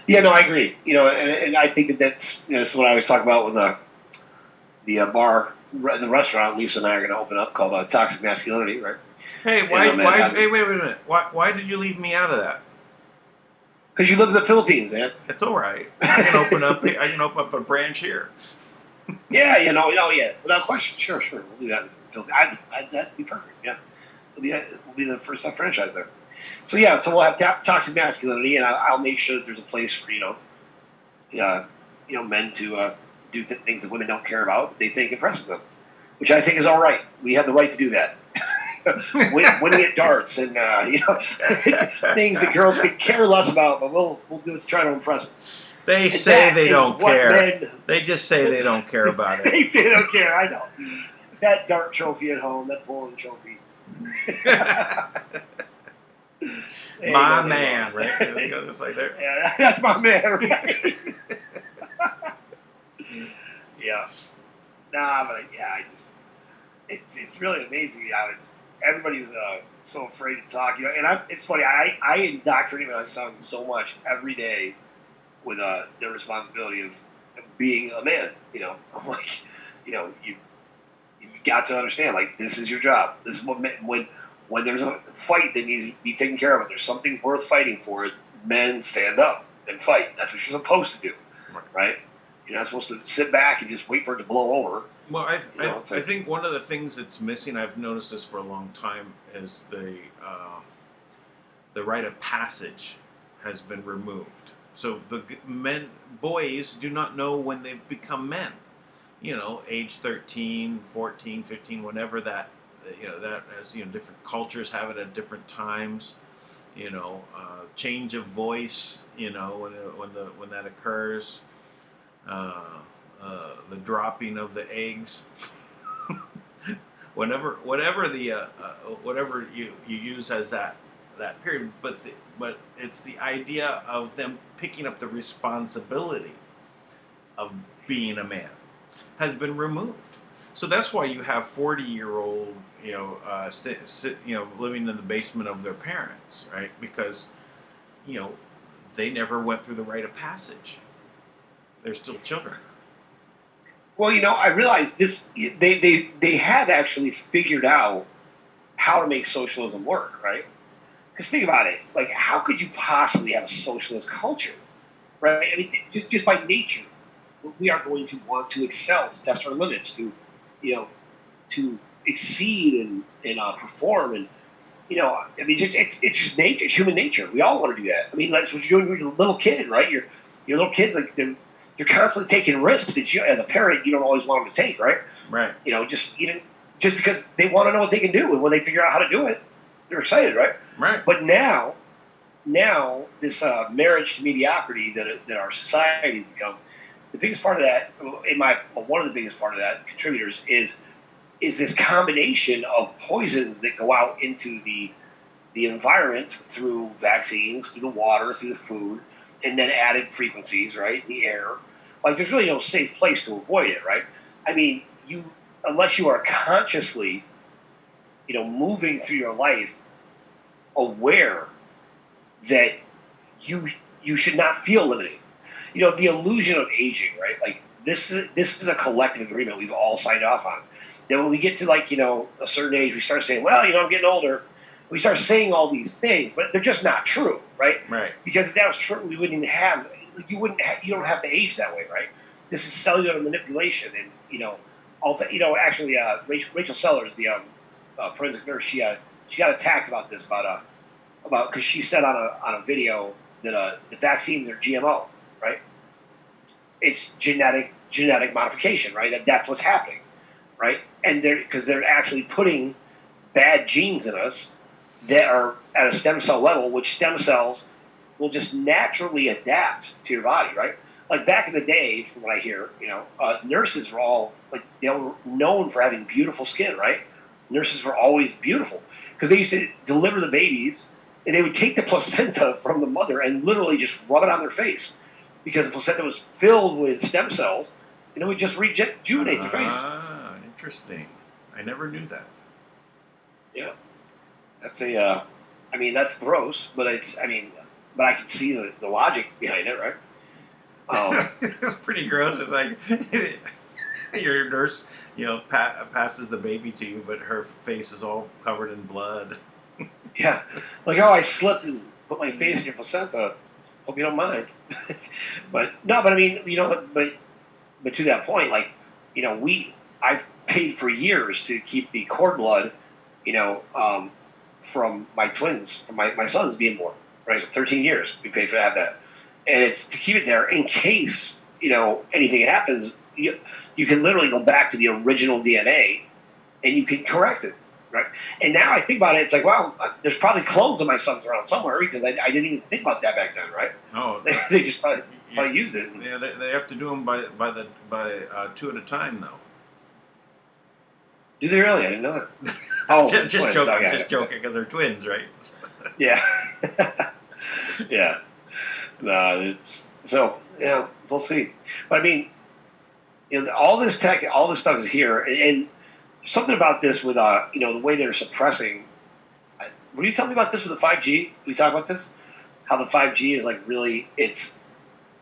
yeah, no, I agree. And I think that's what I was talking about with the bar, the restaurant Lisa and I are going to open up, called Toxic Masculinity, right? Hey, wait a minute. Why did you leave me out of that? Because you live in the Philippines, man. It's all right. I can open up a branch here. Yeah, without question. Sure, we'll do that. That'd be perfect. Yeah, we'll be the first franchise there. So yeah, so we'll have Toxic Masculinity, and I'll make sure that there's a place for men to do things that women don't care about, they think impresses them, which I think is all right. We have the right to do that. Winning at darts and things that girls could care less about, but we'll do it to try to impress them. They And say that they is don't what care. men- They just say they don't care about it. They say they don't care. I know. That dart trophy at home, that bowling trophy. My man, right? There you go, just like there. Yeah, that's my man, right? Yeah. Nah, but I just, it's really amazing how everybody's so afraid to talk, and it's funny, I indoctrinate my son so much every day with the responsibility of being a man, I'm like, you got to understand, like, this is your job. This is what when there's a fight that needs to be taken care of, and there's something worth fighting for, men stand up and fight. That's what you're supposed to do, right? You're not supposed to sit back and just wait for it to blow over. Well, I think one of the things that's missing, I've noticed this for a long time, is the rite of passage has been removed. So the boys do not know when they've become men. Age 13, 14, 15, whenever that, that as, different cultures have it at different times. Change of voice, when that occurs. The dropping of the eggs, whatever you use as that period, but it's the idea of them picking up the responsibility of being a man has been removed. So that's why you have 40-year-old living in the basement of their parents, right? Because they never went through the rite of passage. They're still children. Well, I realized this. They have actually figured out how to make socialism work, right? Because think about it. Like, how could you possibly have a socialist culture, right? I mean, just by nature, we are going to want to excel, to test our limits, to exceed and perform, and I mean, it's just nature, it's human nature. We all want to do that. I mean, that's what you're doing when you're a little kid, right? Your little kids, like, they're constantly taking risks that you, as a parent, you don't always want them to take, right? Right. Just because they want to know what they can do, and when they figure out how to do it, they're excited, right? Right. But now this marriage to mediocrity that our society has become, the biggest part of that, one of the biggest part of that contributors is this combination of poisons that go out into the environment through vaccines, through the water, through the food, and then added frequencies, right, in the air. Like, there's really no safe place to avoid it, right? I mean, unless you are consciously, moving through your life aware that you should not feel limited. The illusion of aging, right? Like, this is a collective agreement we've all signed off on. Then when we get to, like, a certain age, we start saying, well, I'm getting older. We start saying all these things, but they're just not true, right? Right. Because if that was true, we wouldn't even have. You don't have to age that way, right? This is cellular manipulation, and actually, Rachel Sellers, the forensic nurse, she got attacked about this, about because she said on a video that the vaccines are GMO, right? It's genetic modification, right? That's what's happening, right? And because they're actually putting bad genes in us that are at a stem cell level, which stem cells will just naturally adapt to your body, right? Like, back in the day, from what I hear, nurses were all, like, they were known for having beautiful skin, right? Nurses were always beautiful because they used to deliver the babies, and they would take the placenta from the mother and literally just rub it on their face because the placenta was filled with stem cells, and it would just rejuvenate their face. Ah, interesting. I never knew that. Yeah. That's that's gross, but but I can see the logic behind it, right? It's pretty gross. It's like your nurse, passes the baby to you, but her face is all covered in blood. Yeah, like, oh, I slipped and put my face in your placenta. Hope you don't mind. But I mean, but to that point, like, I've paid for years to keep the cord blood, from my twins, from my sons being born, right? So 13 years we paid for to have that. And it's to keep it there in case, anything happens, you can literally go back to the original DNA, and you can correct it, right? And now I think about it, it's like, wow, there's probably clones of my sons around somewhere because I didn't even think about that back then, right? Oh, they just probably used it. Yeah, they have to do them by two at a time, though. Do they really? I didn't know that. Oh, just twins. joking, Okay. just joking, because they're twins, right? Yeah. Yeah. No, it's so yeah. We'll see. But I mean, all this tech, all this stuff is here, and something about this with the way they're suppressing. Were you telling me about this with the 5G? We talk about this, how the 5G is like really it's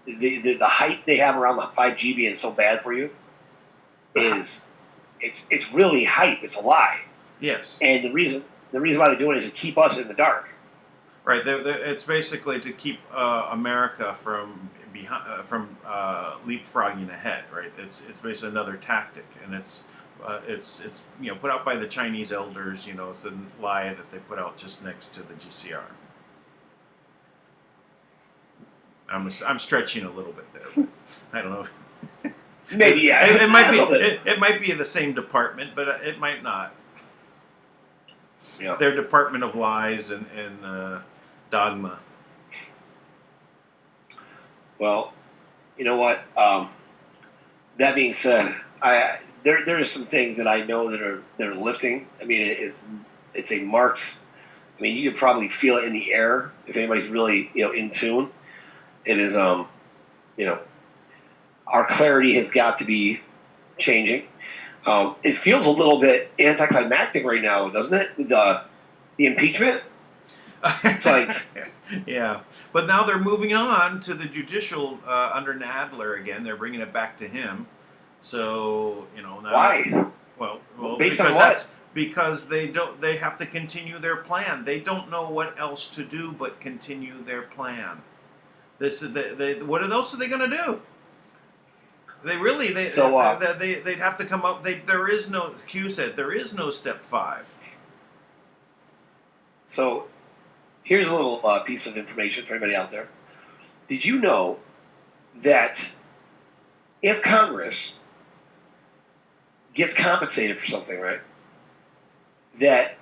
the hype they have around the 5G being so bad for you is it's really hype. It's a lie. Yes. And the reason why they're doing it is to keep us in the dark. Right. It's basically to keep America from leapfrogging ahead. Right. It's basically another tactic, and it's put out by the Chinese elders. It's a lie that they put out just next to the GCR. I'm stretching a little bit there. I don't know. Maybe yeah. It might be the same department, but it might not. Yeah. Their Department of Lies and Dogma. Well, you know what? That being said, there are some things that I know that are lifting. I mean, it's a marked. I mean, you could probably feel it in the air if anybody's really in tune. It is our clarity has got to be changing. It feels a little bit anticlimactic right now, doesn't it? With the impeachment. It's like, yeah, but now they're moving on to the judicial under Nadler again. They're bringing it back to him. So now, why? Well, based on what? Because they have to continue their plan. They don't know what else to do but continue their plan. What else are they going to do? They'd have to come up. There is no, Q said, there is no step 5. So, here's a little piece of information for anybody out there. Did you know that if Congress gets compensated for something, right, that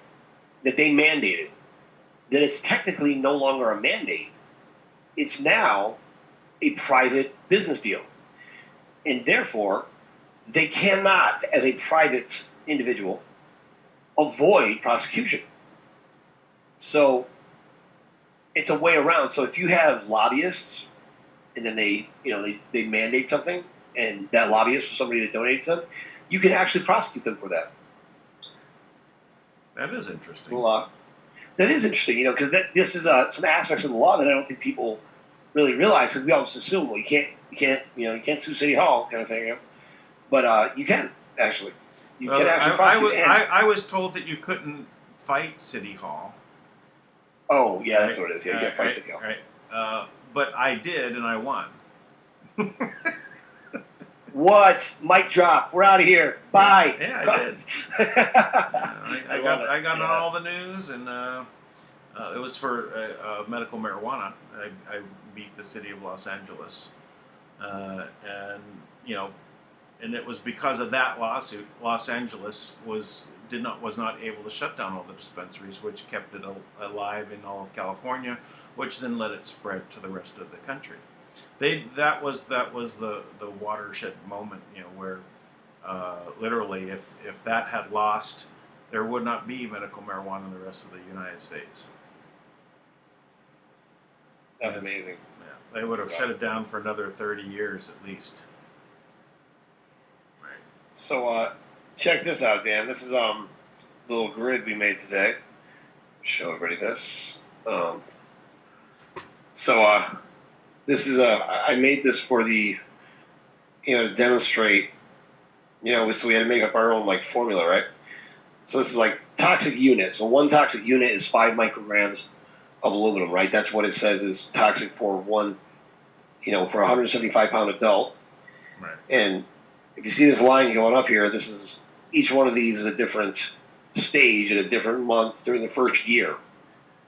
they mandated, that it's technically no longer a mandate. It's now a private business deal. And therefore, they cannot, as a private individual, avoid prosecution. So it's a way around. So if you have lobbyists, and then they mandate something, and that lobbyist was somebody that donated to them, you can actually prosecute them for that. That is interesting. Well, that is interesting, because this is some aspects of the law that I don't think people really realize, because we always assume, well, you can't sue City Hall kind of thing, but you can actually. You can actually prosecute. I was told that you couldn't fight City Hall. Oh yeah, that's what it is. Yeah, you can't fight City Hall. Right. But I did, and I won. What? Mic drop. We're out of here. Bye. Yeah, I did. I got on all the news, and it was for medical marijuana. I beat the city of Los Angeles, and it was because of that lawsuit. Los Angeles was not able to shut down all the dispensaries, which kept it alive in all of California, which then let it spread to the rest of the country. That was the watershed moment, where literally if that had lost, there would not be medical marijuana in the rest of the United States. That's amazing. Yeah, they would have shut it down for another 30 years at least. Right. So check this out, Dan. This is little grid we made today. Show everybody this. This is I made this for the to demonstrate. So we had to make up our own formula, right? So this is toxic unit. So one toxic unit is 5 micrograms of aluminum, right? That's what it says is toxic for one, for a 175-pound adult. Right. And if you see this line going up here, this is each one of these is a different stage at a different month during the first year,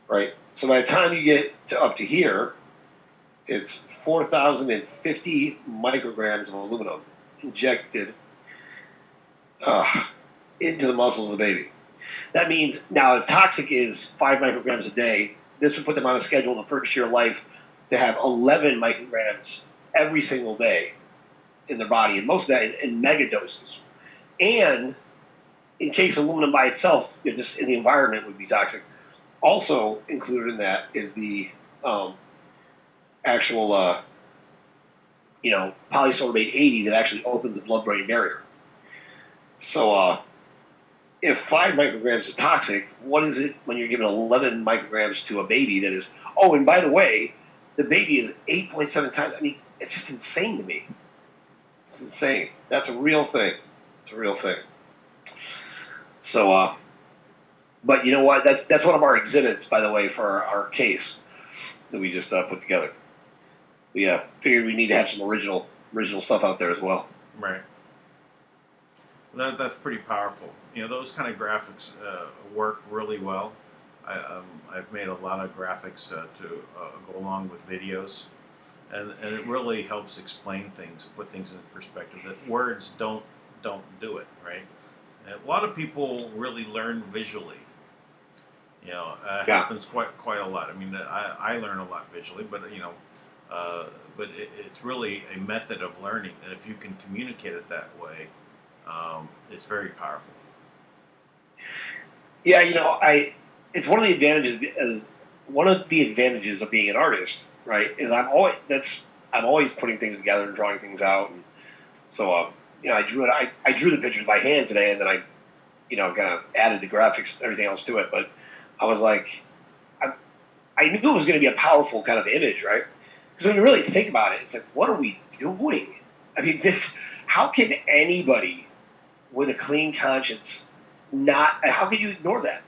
right? So by the time you get up to here, it's 4,050 micrograms of aluminum. injected into the muscles of the baby. That means now if toxic is 5 micrograms a day, this would put them on a schedule in the first year of life to have 11 micrograms every single day in their body, and most of that in mega doses. And in case aluminum by itself, just in the environment, would be toxic. Also included in that is the actual, polysorbate 80 that actually opens the blood-brain barrier. So if 5 micrograms is toxic, what is it when you're giving 11 micrograms to a baby that is, oh, and by the way, the baby is 8.7 times, I mean, it's just insane to me. It's insane. That's a real thing. It's a real thing. So, but you know what? That's one of our exhibits, by the way, for our case that we just put together. We figured we need to have some original stuff out there as well. Right. That's pretty powerful. Those kind of graphics work really well. I've made a lot of graphics to go along with videos, and it really helps explain things, put things in perspective that words don't do it, right? And a lot of people really learn visually. Happens quite a lot. I mean, I learn a lot visually, but it's really a method of learning, and if you can communicate it that way, it's very powerful. Yeah, it's one of the advantages of being an artist, right? Is I'm always putting things together and drawing things out, and so I drew the pictures by hand today, and then I kind of added the graphics, everything else to it. But I was like, I knew it was going to be a powerful kind of image, right? Because when you really think about it, it's like, what are we doing? I mean, how can anybody with a clean conscience how can you ignore that?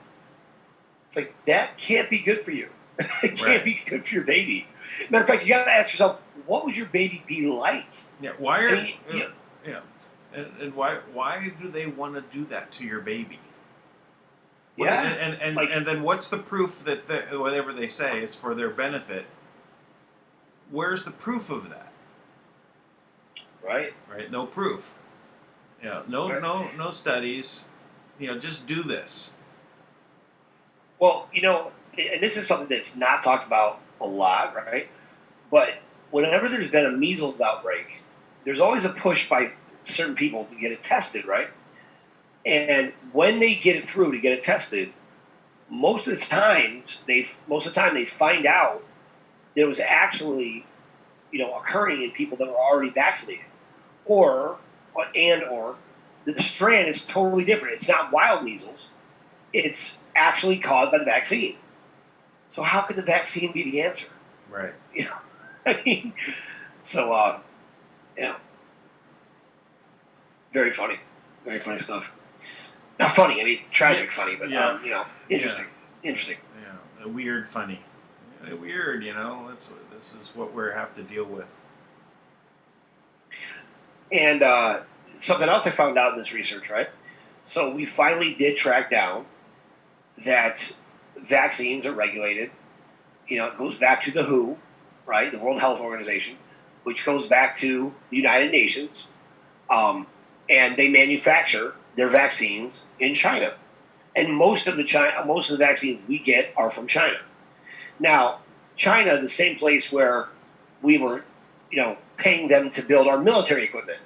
It's like, that can't be good for you. It can't be good for your baby. Matter of fact, you got to ask yourself, what would your baby be like? Yeah, why and why do they want to do that to your baby? Yeah, and then what's the proof that whatever they say is for their benefit? Where's the proof of that? Right. No proof. No studies. Just do this. Well, and this is something that's not talked about a lot, right? But whenever there's been a measles outbreak, there's always a push by certain people to get it tested, right? And when they get it through to get it tested, most of the time they find out that it was actually, occurring in people that were already vaccinated, or the strand is totally different. It's not wild measles; it's actually caused by the vaccine. So how could the vaccine be the answer? Right. I mean, so very funny stuff. Not funny. I mean, tragic funny, but interesting. Interesting. Yeah, weird funny. Weird. This is what we have to deal with. And something else I found out in this research, right? So we finally did track down that vaccines are regulated. It goes back to the WHO, right? The World Health Organization, which goes back to the United Nations. And they manufacture their vaccines in China. And most of the vaccines we get are from China. Now, China, the same place where we were, paying them to build our military equipment,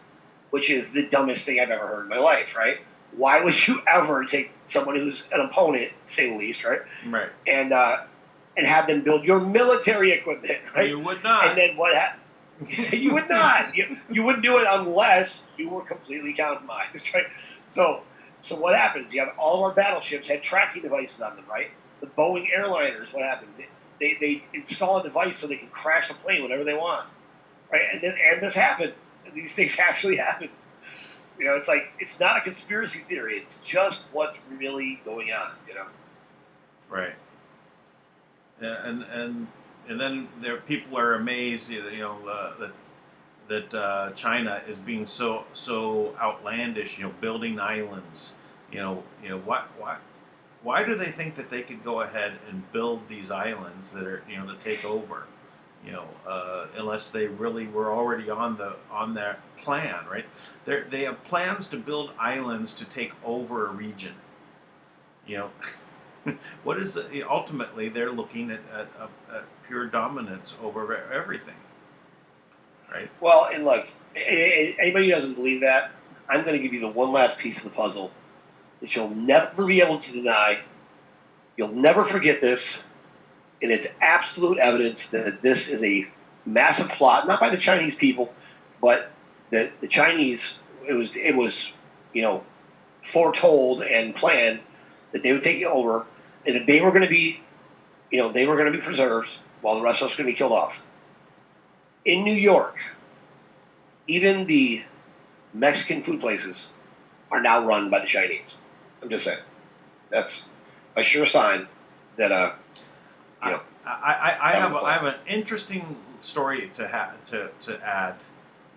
which is the dumbest thing I've ever heard in my life, right? Why would you ever take someone who's an opponent, to say the least, right? Right. And have them build your military equipment, right? You would not. And then what happened? You would not. You wouldn't do it unless you were completely compromised, right? So what happens? You have all of our battleships had tracking devices on them, right? The Boeing airliners, what happens? They install a device so they can crash a plane whenever they want, right? And this happened. These things actually happen. It's like, it's not a conspiracy theory. It's just what's really going on, Right. Yeah, and then people are amazed, that China is being so outlandish, building islands. Why do they think that they could go ahead and build these islands that are to take over? unless they really were already on that plan, right? They have plans to build islands to take over a region. You know, what is it? Ultimately they're looking at pure dominance over everything, right? Well, and look, anybody who doesn't believe that, I'm going to give you the one last piece of the puzzle that you'll never be able to deny. You'll never forget this, and it's absolute evidence that this is a massive plot, not by the Chinese people, but the Chinese. It was, foretold and planned that they would take it over, and that they were going to be, they were going to be preserved while the rest of us were going to be killed off. In New York, even the Mexican food places are now run by the Chinese. I'm just saying. That's a sure sign that I have an interesting story to add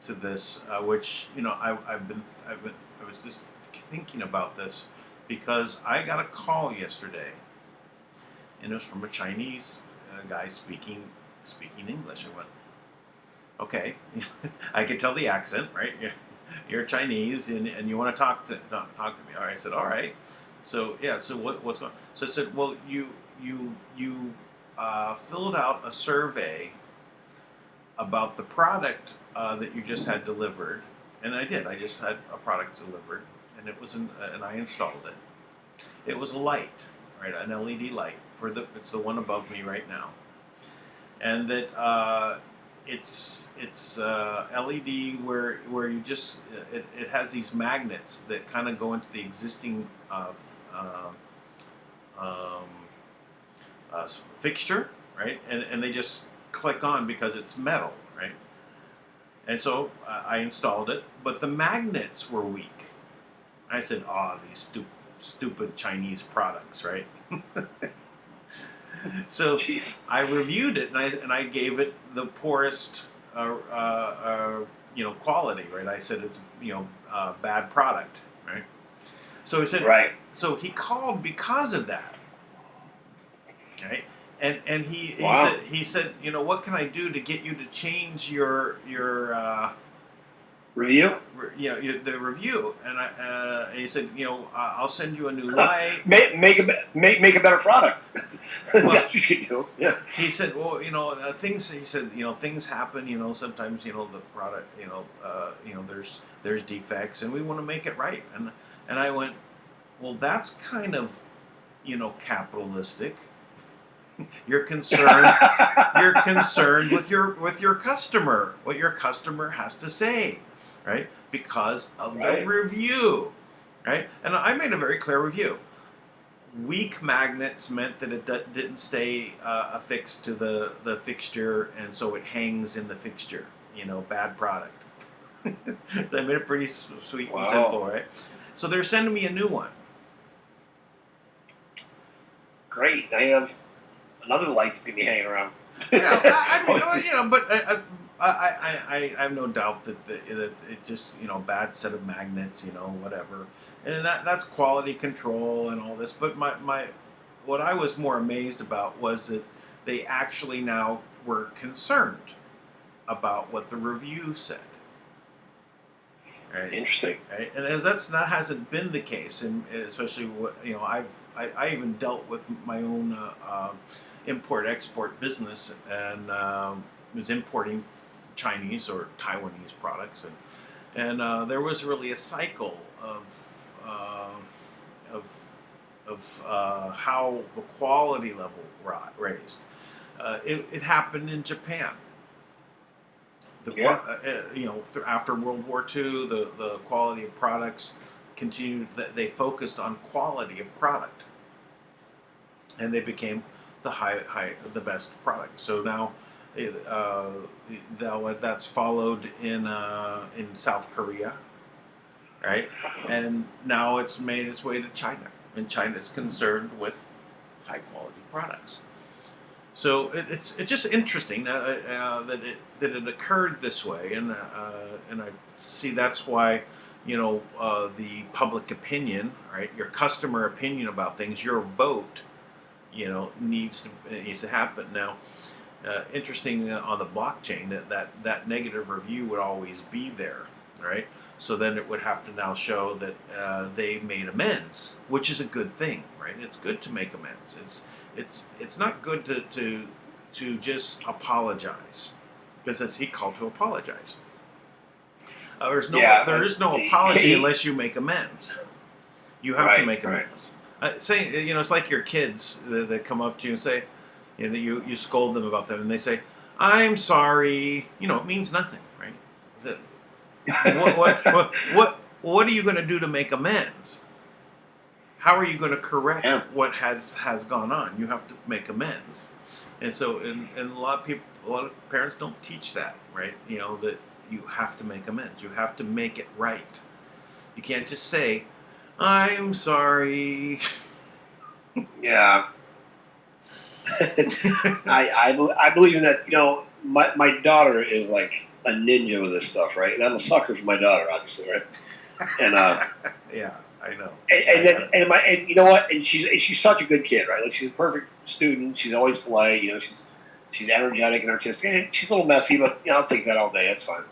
to this, which I was just thinking about this because I got a call yesterday, and it was from a Chinese guy speaking English. I went, okay, I could tell the accent, right? You're Chinese and you want to talk to me. All right, I said, all right. So yeah, so what's going on? So I said, well, you filled out a survey about the product that you just had delivered, and I did. I just had a product delivered, and it was and I installed it. It was a light, right? An LED light it's the one above me right now, and that it's LED where you just it has these magnets that kind of go into the existing fixture, right? And they just click on because it's metal, right? And so I installed it, but the magnets were weak. I said, these stupid Chinese products, right? So Jeez. I reviewed it and I gave it the poorest quality, right? I said it's bad product, right? So he said, right. So he called because of that, right? And Wow. he said, what can I do to get you to change your Review? The review? And he said, I'll send you a new light. make a better product. Well, that's what you should do. Yeah. He said, well, things. He said, things happen. Sometimes, the product, there's defects, and we want to make it right. And I went, well, that's kind of, capitalistic. You're concerned. You're concerned with your customer, what your customer has to say, right? Because of the review, right? And I made a very clear review. Weak magnets meant that it didn't stay affixed to the fixture, and so it hangs in the fixture. Bad product. I made it pretty sweet and simple, right? So they're sending me a new one. Great. I have another light's gonna be hanging around. But I have no doubt that it just bad set of magnets, whatever, and that's quality control and all this. But what I was more amazed about was that they actually now were concerned about what the review said. Right? Interesting. Right? And as that hasn't been the case, and especially I even dealt with my own import-export business, and was importing Chinese or Taiwanese products, and there was really a cycle of how the quality level raised. It happened in Japan. After World War II, the quality of products continued. They focused on quality of product, and they became the best product. So now, that's followed in South Korea, right? And now it's made its way to China, and China's concerned with high quality products. So it's just interesting that it occurred this way, and I see that's why the public opinion, right? Your customer opinion about things, your vote, needs to happen. Now, interesting on the blockchain that negative review would always be there, right? So then it would have to now show that they made amends, which is a good thing, right? It's good to make amends. It's not good to just apologize, because as he called to apologize. There is no apology unless you make amends. You have to make amends. Say, it's like your kids that come up to you and say, you scold them about them, and they say, "I'm sorry." It means nothing, right? What are you going to do to make amends? How are you going to correct what has gone on? You have to make amends, and so and a lot of parents don't teach that, right? That you have to make amends. You have to make it right. You can't just say, "I'm sorry." Yeah. I believe in that. My daughter is like a ninja with this stuff, right? And I'm a sucker for my daughter, obviously, right? And yeah, I know. And you know what? And she's such a good kid, right? Like, she's a perfect student. She's always polite. She's energetic and artistic. And she's a little messy, but I'll take that all day. That's fine.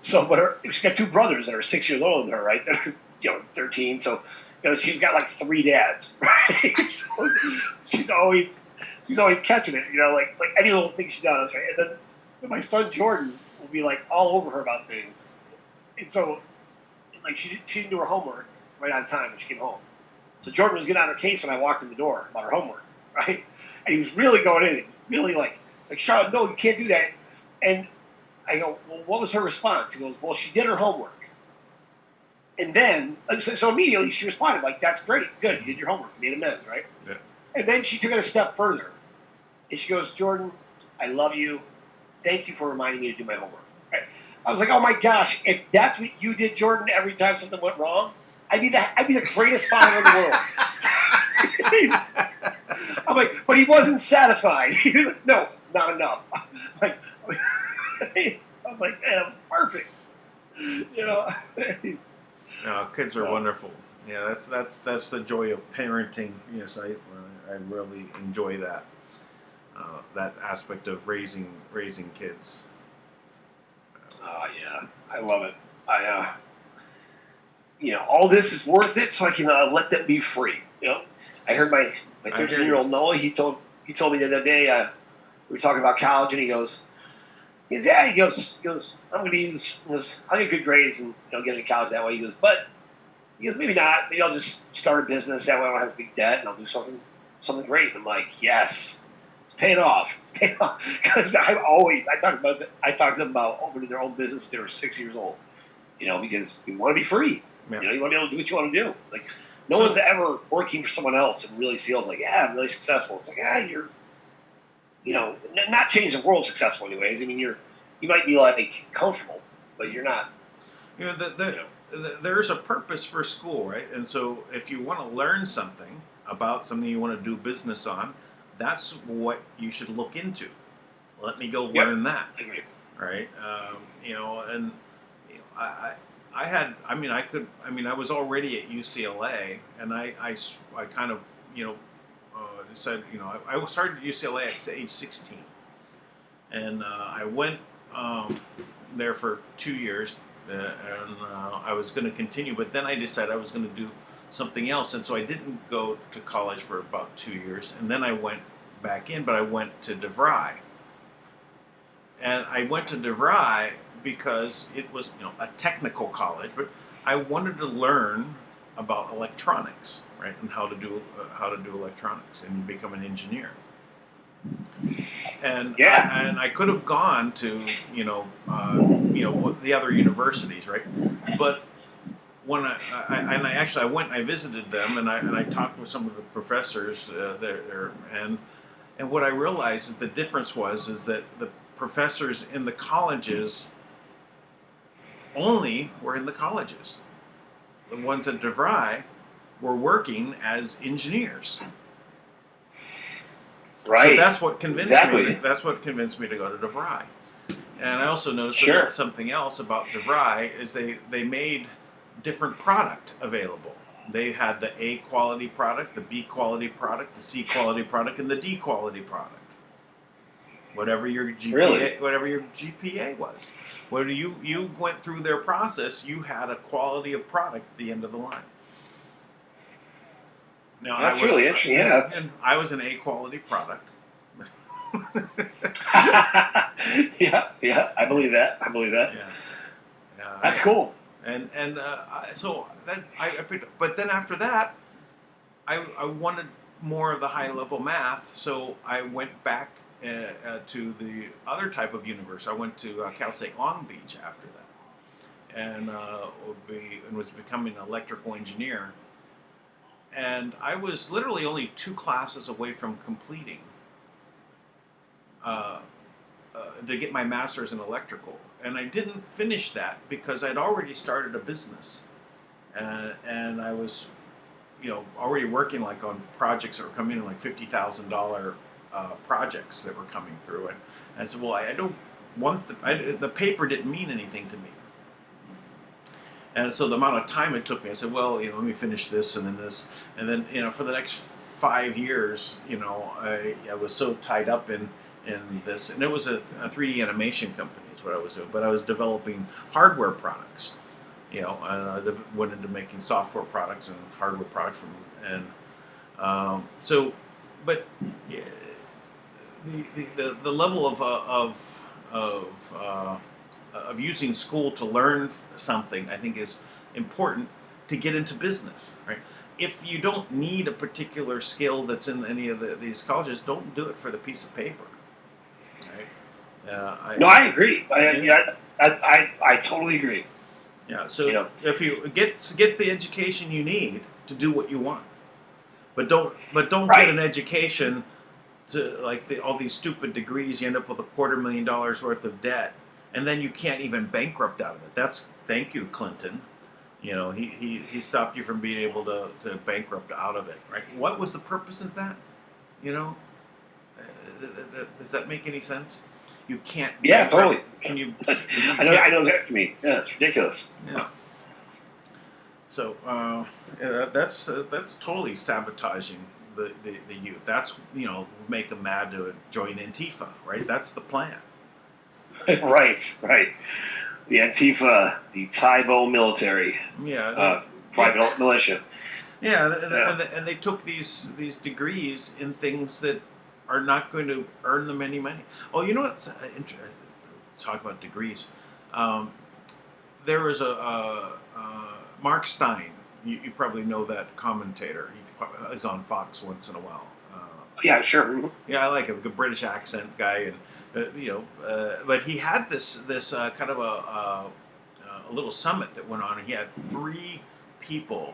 So, but she's got two brothers that are 6 years older than her, right? That are 13. So, she's got like 3 dads, right? So she's always catching it, like any little thing she does, right? And then my son Jordan will be like all over her about things, and so like she didn't do her homework right on time when she came home. So Jordan was getting on her case when I walked in the door about her homework, right? And he was really going in, really like Charlotte, no, you can't do that. And I go, well, what was her response? He goes, well, she did her homework. And then, so immediately she responded, like, that's great, good, you did your homework, you made amends, right? Yeah. And then she took it a step further. And she goes, Jordan, I love you. Thank you for reminding me to do my homework. Right? I was like, oh my gosh, if that's what you did, Jordan, every time something went wrong, I'd be the greatest father in the world. I'm like, but he wasn't satisfied. He was like, no, it's not enough. I was like, man, perfect. Kids are wonderful. Yeah, that's the joy of parenting. Yes, I really enjoy that aspect of raising kids. Yeah, I love it. All this is worth it, so I can let them be free. I heard my 13-year-old Noah. He told me the other day, we were talking about college, and he goes, I'm going to use, I'll get good grades and get into college that way. He goes, maybe not. Maybe I'll just start a business that way. I don't have a big debt, and I'll do something great. And I'm like, yes, it's paying off. It's paying off, because I talked to them about opening their own business. They were 6 years old. Because you want to be free. Yeah. You want to be able to do what you want to do. Like, no one's ever working for someone else and really feels like, yeah, I'm really successful. It's like, you're, not changing the world successful anyways. I mean, you might be like comfortable, but you're not. There's a purpose for school, right? And so if you want to learn something about something you want to do business on, that's what you should look into. Let me go learn that, right? I was already at UCLA, and I kind of, said, I started at UCLA at age 16, and I went there for 2 years, and I was going to continue, but then I decided I was going to do something else, and so I didn't go to college for about 2 years, and then I went back in, but I went to DeVry. And I went to DeVry because it was, a technical college, but I wanted to learn about electronics, right, and how to do electronics and become an engineer. And I could have gone to the other universities, right? But when I went and I visited them, and I talked with some of the professors there, and what I realized is the difference is that the professors in the colleges only were in the colleges. The ones at DeVry were working as engineers. Right. So that's what convinced me. That's what convinced me to go to DeVry. And I also noticed that something else about DeVry is they made different product available. They had the A quality product, the B quality product, the C quality product, and the D quality product. whatever your GPA, Really? whatever your GPA was. When you went through their process, you had a quality of product at the end of the line. Now That's really interesting. Yeah. and I was an A quality product. Yeah. I believe that. Yeah, That's cool. And so then I picked, but then after that, I wanted more of the high level math, so I went back to the other type of university. I went to Cal State Long Beach after that, and was becoming an electrical engineer. And I was literally only 2 classes away from completing to get my master's in electrical. And I didn't finish that because I'd already started a business. And I was, already working like on projects that were coming in, like $50,000 projects that were coming through. And I said, well, I don't want the paper didn't mean anything to me. And so the amount of time it took me, I said, well, let me finish this and then this. And then, for the next 5 years, I was so tied up in this. And it was a 3D animation company is what I was doing. But I was developing hardware products. I went into making software products and hardware products. But yeah, the level of using school to learn something, I think, is important to get into business, right? If you don't need a particular skill that's in any of these colleges, don't do it for the piece of paper, right? I agree. I totally agree. Yeah. So if you get the education you need to do what you want, but don't Right. get an education to all these stupid degrees. You end up with $250,000 worth of debt. And then you can't even bankrupt out of it. Thank you, Clinton. He stopped you from being able to bankrupt out of it, right? What was the purpose of that? Does that make any sense? You can't. Yeah, totally. Can you? I know exactly what you mean. Yeah, it's ridiculous. Yeah. So that's totally sabotaging the youth. That's make them mad to join Antifa, right? That's the plan. Right. The Antifa, the Taibo military, private militia. Yeah, and they took these degrees in things that are not going to earn them any money. Oh, you know what's interesting? Talk about degrees. There was a Mark Stein. You probably know that commentator. He is on Fox once in a while. Yeah, sure. Yeah, I like him. Good British accent guy, and but he had this kind of a little summit that went on, and he had 3 people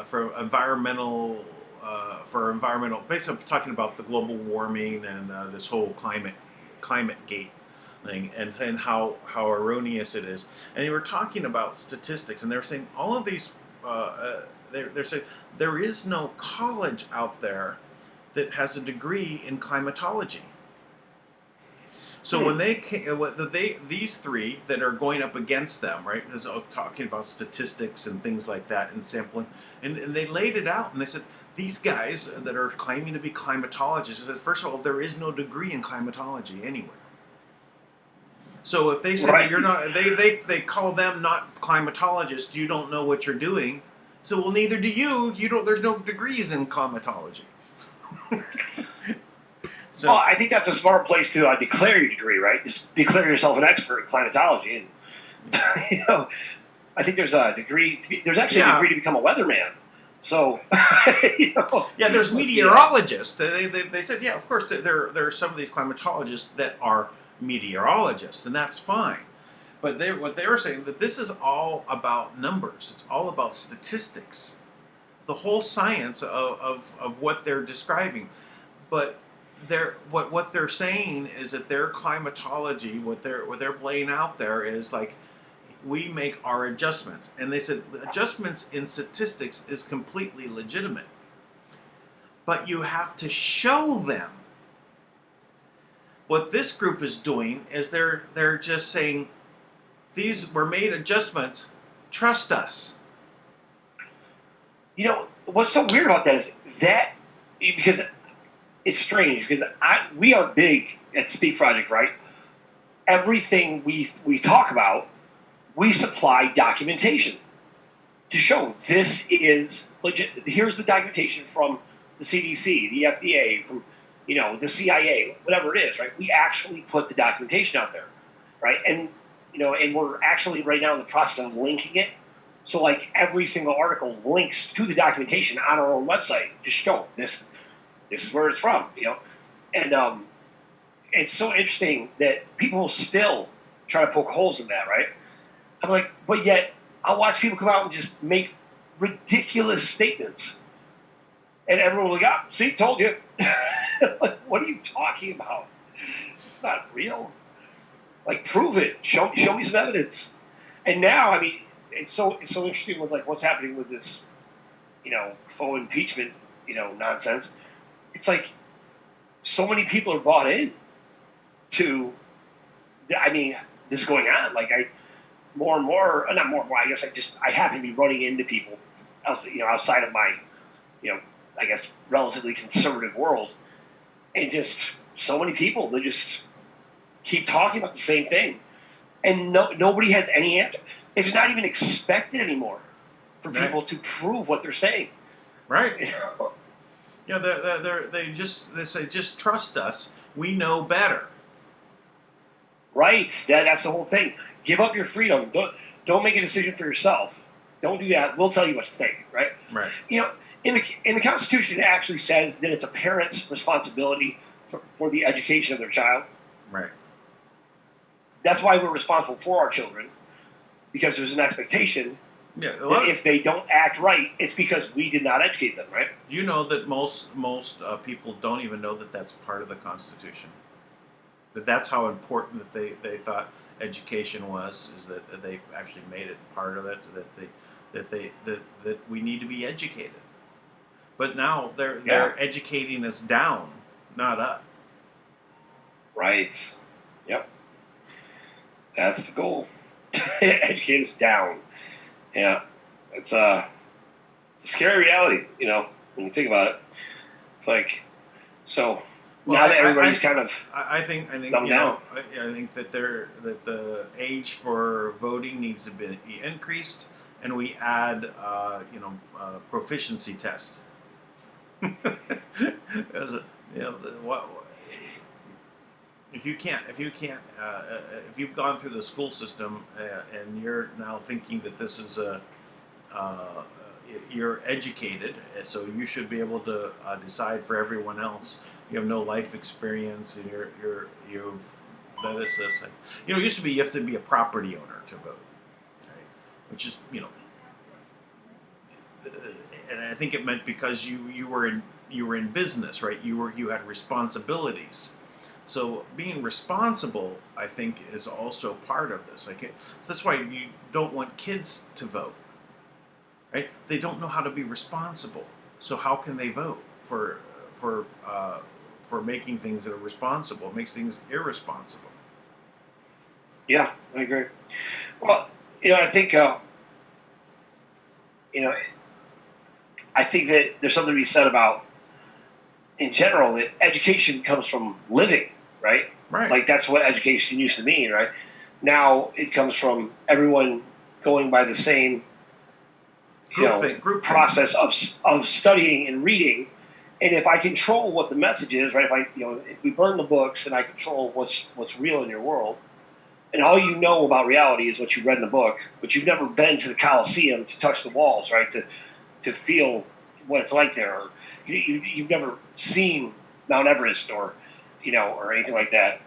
for environmental, basically talking about the global warming and this whole climate gate thing, and how erroneous it is. And they were talking about statistics, and they were saying all of these. They're saying there is no college out there that has a degree in climatology. So when these 3 that are going up against them, right, is talking about statistics and things like that and sampling, and they laid it out, and they said these guys that are claiming to be climatologists, said, first of all, there is no degree in climatology anywhere. So if they say that you're not, they call them not climatologists, you don't know what you're doing. So well, neither do you. You don't. There's no degrees in climatology. So, well, I think that's a smart place to declare your degree, right? Just declare yourself an expert in climatology, and I think there's a degree. There's actually a degree to become a weatherman. So, yeah, there's meteorologists. They said, yeah, of course, there are some of these climatologists that are meteorologists, and that's fine. But what they were saying that this is all about numbers. It's all about statistics, the whole science of what they're describing. But what they're saying is that their climatology, what they're laying out there is like, we make our adjustments. And they said adjustments in statistics is completely legitimate. But you have to show them. What this group is doing is they're just saying, these were made adjustments, trust us. What's so weird about that is that, because it's strange because we are big at Speak Project, right? Everything we talk about, we supply documentation to show this is legit. Here's the documentation from the CDC, the FDA, from the CIA, whatever it is, right? We actually put the documentation out there, right? And and we're actually right now in the process of linking it. So like every single article links to the documentation on our own website to show this is where it's from, And it's so interesting that people still try to poke holes in that, right? I'm like, but yet I'll watch people come out and just make ridiculous statements. And everyone will be like, see, told you. Like, what are you talking about? It's not real. Like, prove it. Show me some evidence. And now, I mean, it's so interesting with like what's happening with this, faux impeachment, nonsense. It's like so many people are bought in to, this going on. Like more and more, not more and more. I guess I happen to be running into people, outside of my, I guess relatively conservative world, and just so many people they just keep talking about the same thing, and nobody has any answer. It's not even expected anymore for people to prove what they're saying. Right. Yeah, they say just trust us. We know better. Right. That's the whole thing. Give up your freedom. Don't make a decision for yourself. Don't do that. We'll tell you what to think. Right. Right. In the Constitution, it actually says that it's a parent's responsibility for the education of their child. Right. That's why we're responsible for our children, because there's an expectation that if they don't act right, it's because we did not educate them, right? Do you know that most people don't even know that that's part of the Constitution? That's how important that they thought education was, is that they actually made it part of it, that we need to be educated. But now they're educating us down, not up. Right. Yep. That's the goal. Educate us down. Yeah. It's a scary reality, when you think about it. It's like, so now that everybody's I think dumbed down. I think that the age for voting needs to be increased, and we add proficiency test. If you've gone through the school system and you're now thinking that this is you're educated, so you should be able to decide for everyone else. You have no life experience, and you've that is this thing. It used to be you have to be a property owner to vote, right? Which is and I think it meant because you were in business, right? You had responsibilities. So being responsible, I think, is also part of this. So that's why you don't want kids to vote, right? They don't know how to be responsible. So how can they vote for making things that are responsible? It makes things irresponsible. Yeah, I agree. Well, I think I think that there's something to be said about, in general, that education comes from living, right? Right. Like that's what education used to mean, right? Now it comes from everyone going by the same group process of studying and reading. And if I control what the message is, right? If we burn the books and I control what's real in your world, and all you know about reality is what you read in the book, but you've never been to the Coliseum to touch the walls, right? To feel what it's like there. Or you've never seen Mount Everest or anything like that.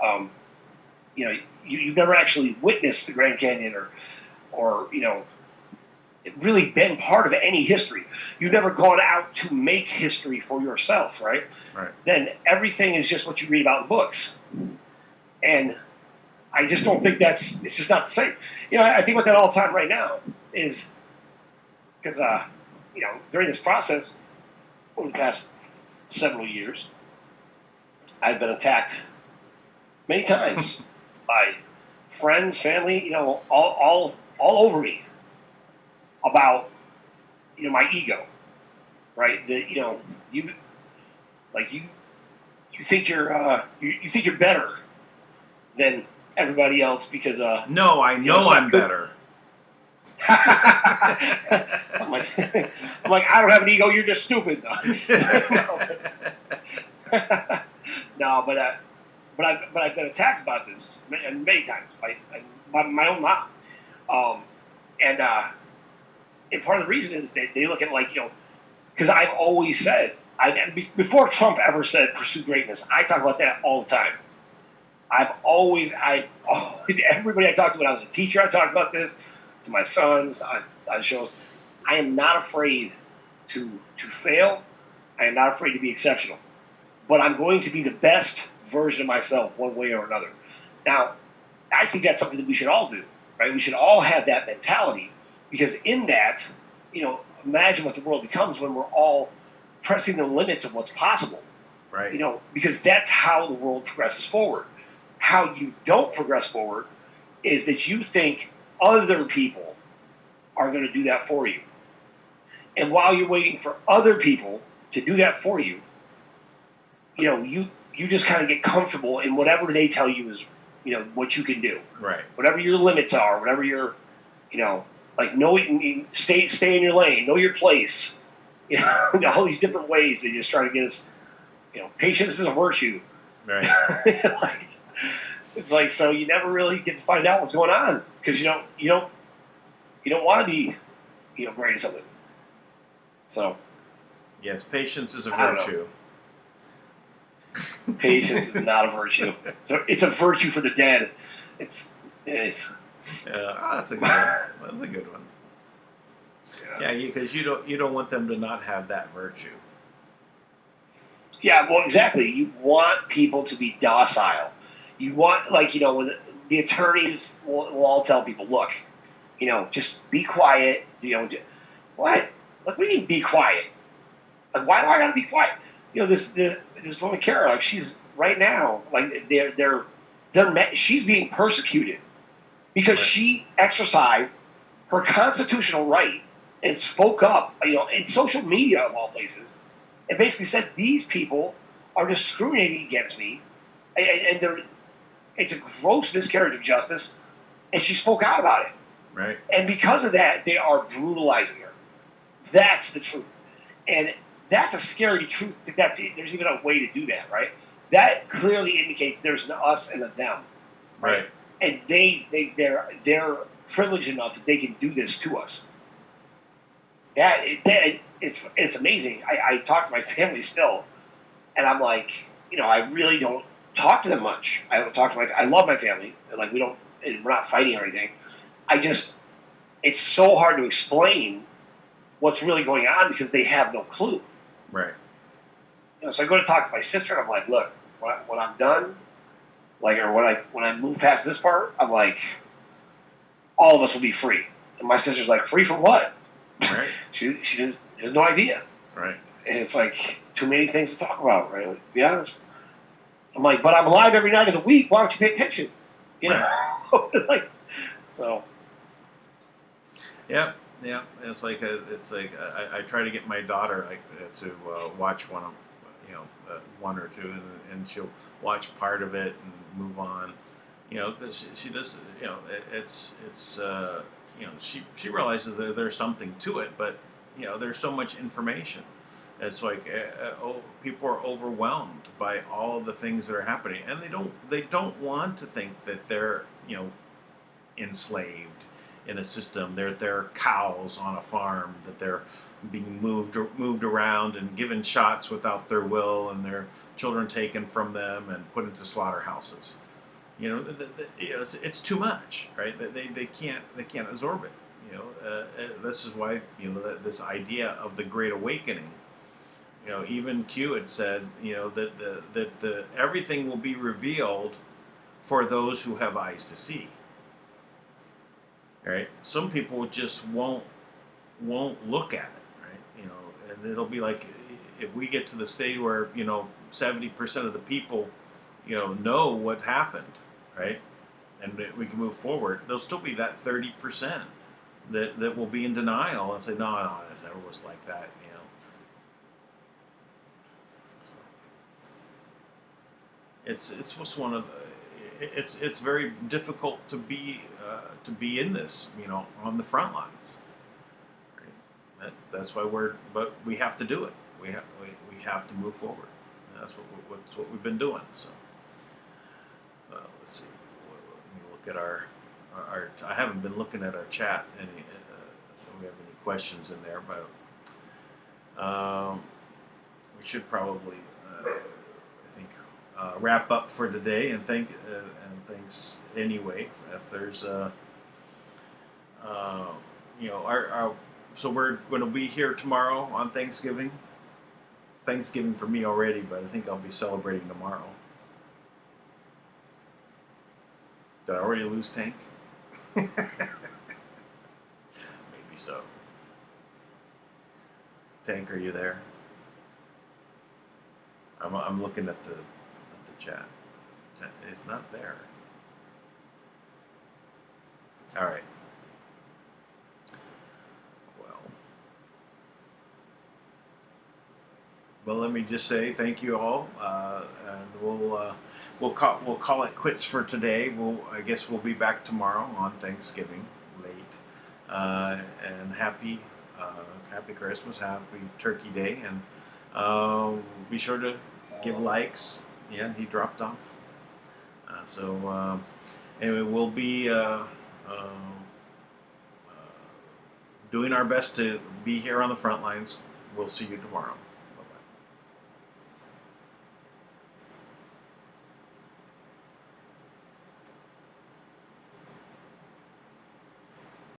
You've never actually witnessed the Grand Canyon or really been part of any history. You've never gone out to make history for yourself, right? Right. Then everything is just what you read about in books. And I just don't think it's just not the same. I think about that all the time right now is because, during this process, over the past several years, I've been attacked many times by friends, family, all over me about, my ego, right? That, you you think you think you're better than everybody else because no, I know I'm better. I'm like, I don't have an ego. You're just stupid. No, but I've been attacked about this many times by my own mom, and part of the reason is they look at like because I've always said before Trump ever said pursue greatness, I talk about that all the time. I always everybody I talked to when I was a teacher, I talked about this to my sons on shows. I am not afraid to fail. I am not afraid to be exceptional, but I'm going to be the best version of myself one way or another. Now, I think that's something that we should all do, right? We should all have that mentality because in that, imagine what the world becomes when we're all pressing the limits of what's possible, right? Because that's how the world progresses forward. How you don't progress forward is that you think other people are going to do that for you. And while you're waiting for other people to do that for you, you just kind of get comfortable in whatever they tell you is, what you can do. Right. Whatever your limits are, whatever your, stay in your lane, know your place. All these different ways they just try to get us. Patience is a virtue. Right. It's like so you never really get to find out what's going on because you don't want to be great at something. So. Yes, patience is a virtue. Patience is not a virtue. So it's a virtue for the dead. It's. That's a good one. That's a good one. Yeah, because you don't want them to not have that virtue. Yeah, well, exactly. You want people to be docile. You want, when the attorneys will all tell people, look, just be quiet. What? What do you mean be quiet? Like, why do I gotta be quiet? This woman Kara, she's right now, she's being persecuted because she exercised her constitutional right and spoke up, in social media of all places, and basically said these people are discriminating against me, and it's a gross miscarriage of justice, and she spoke out about it. Right. And because of that, they are brutalizing her. That's the truth, and that's a scary truth. There's even a way to do that, right? That clearly indicates there's an us and a them, right? And they're privileged enough that they can do this to us. It's amazing. I talk to my family still, and I'm like, I really don't talk to them much. I don't talk to I love my family. Like we're not fighting or anything. It's so hard to explain what's really going on because they have no clue. Right. So I go to talk to my sister, and I'm like, look, when I'm done, or when I move past this part, I'm like, all of us will be free. And my sister's like, free from what? Right. she has no idea. Right. And it's like too many things to talk about, right? Like, to be honest. I'm like, but I'm live every night of the week. Why don't you pay attention? So. Yeah. Yeah, it's like I try to get my daughter to watch one or two, and she'll watch part of it and move on. She does. She realizes that there's something to it, but there's so much information. It's like people are overwhelmed by all the things that are happening, and they don't want to think that they're enslaved in a system. They're cows on a farm that they're being moved around and given shots without their will, and their children taken from them and put into slaughterhouses. It's too much, right? They can't absorb it. This is why this idea of the Great Awakening. Even Q had said that everything will be revealed for those who have eyes to see. Right? Some people just won't look at it, right? And it'll be like if we get to the stage where 70% of the people know what happened, right? And we can move forward. There'll still be that 30% that will be in denial and say, no, it never was like that, it's just one of the, it's very difficult to be in this, on the front lines. Right? That's why but we have to do it. We have to move forward. And that's what we've been doing. So let's see. Let me look at our. I haven't been looking at our chat so we have any questions in there, but we should probably I think wrap up for today, and thanks anyway. If there's our so we're going to be here tomorrow on Thanksgiving. Thanksgiving for me already, but I think I'll be celebrating tomorrow. Did I already lose Tank? Maybe so. Tank, are you there? I'm looking at the chat. It's not there. All right. Well, let me just say thank you all, and we'll call it quits for today. I guess we'll be back tomorrow on Thanksgiving late, and happy Christmas, happy Turkey Day, and be sure to give likes. Yeah, he dropped off. Anyway, we'll be doing our best to be here on the front lines. We'll see you tomorrow.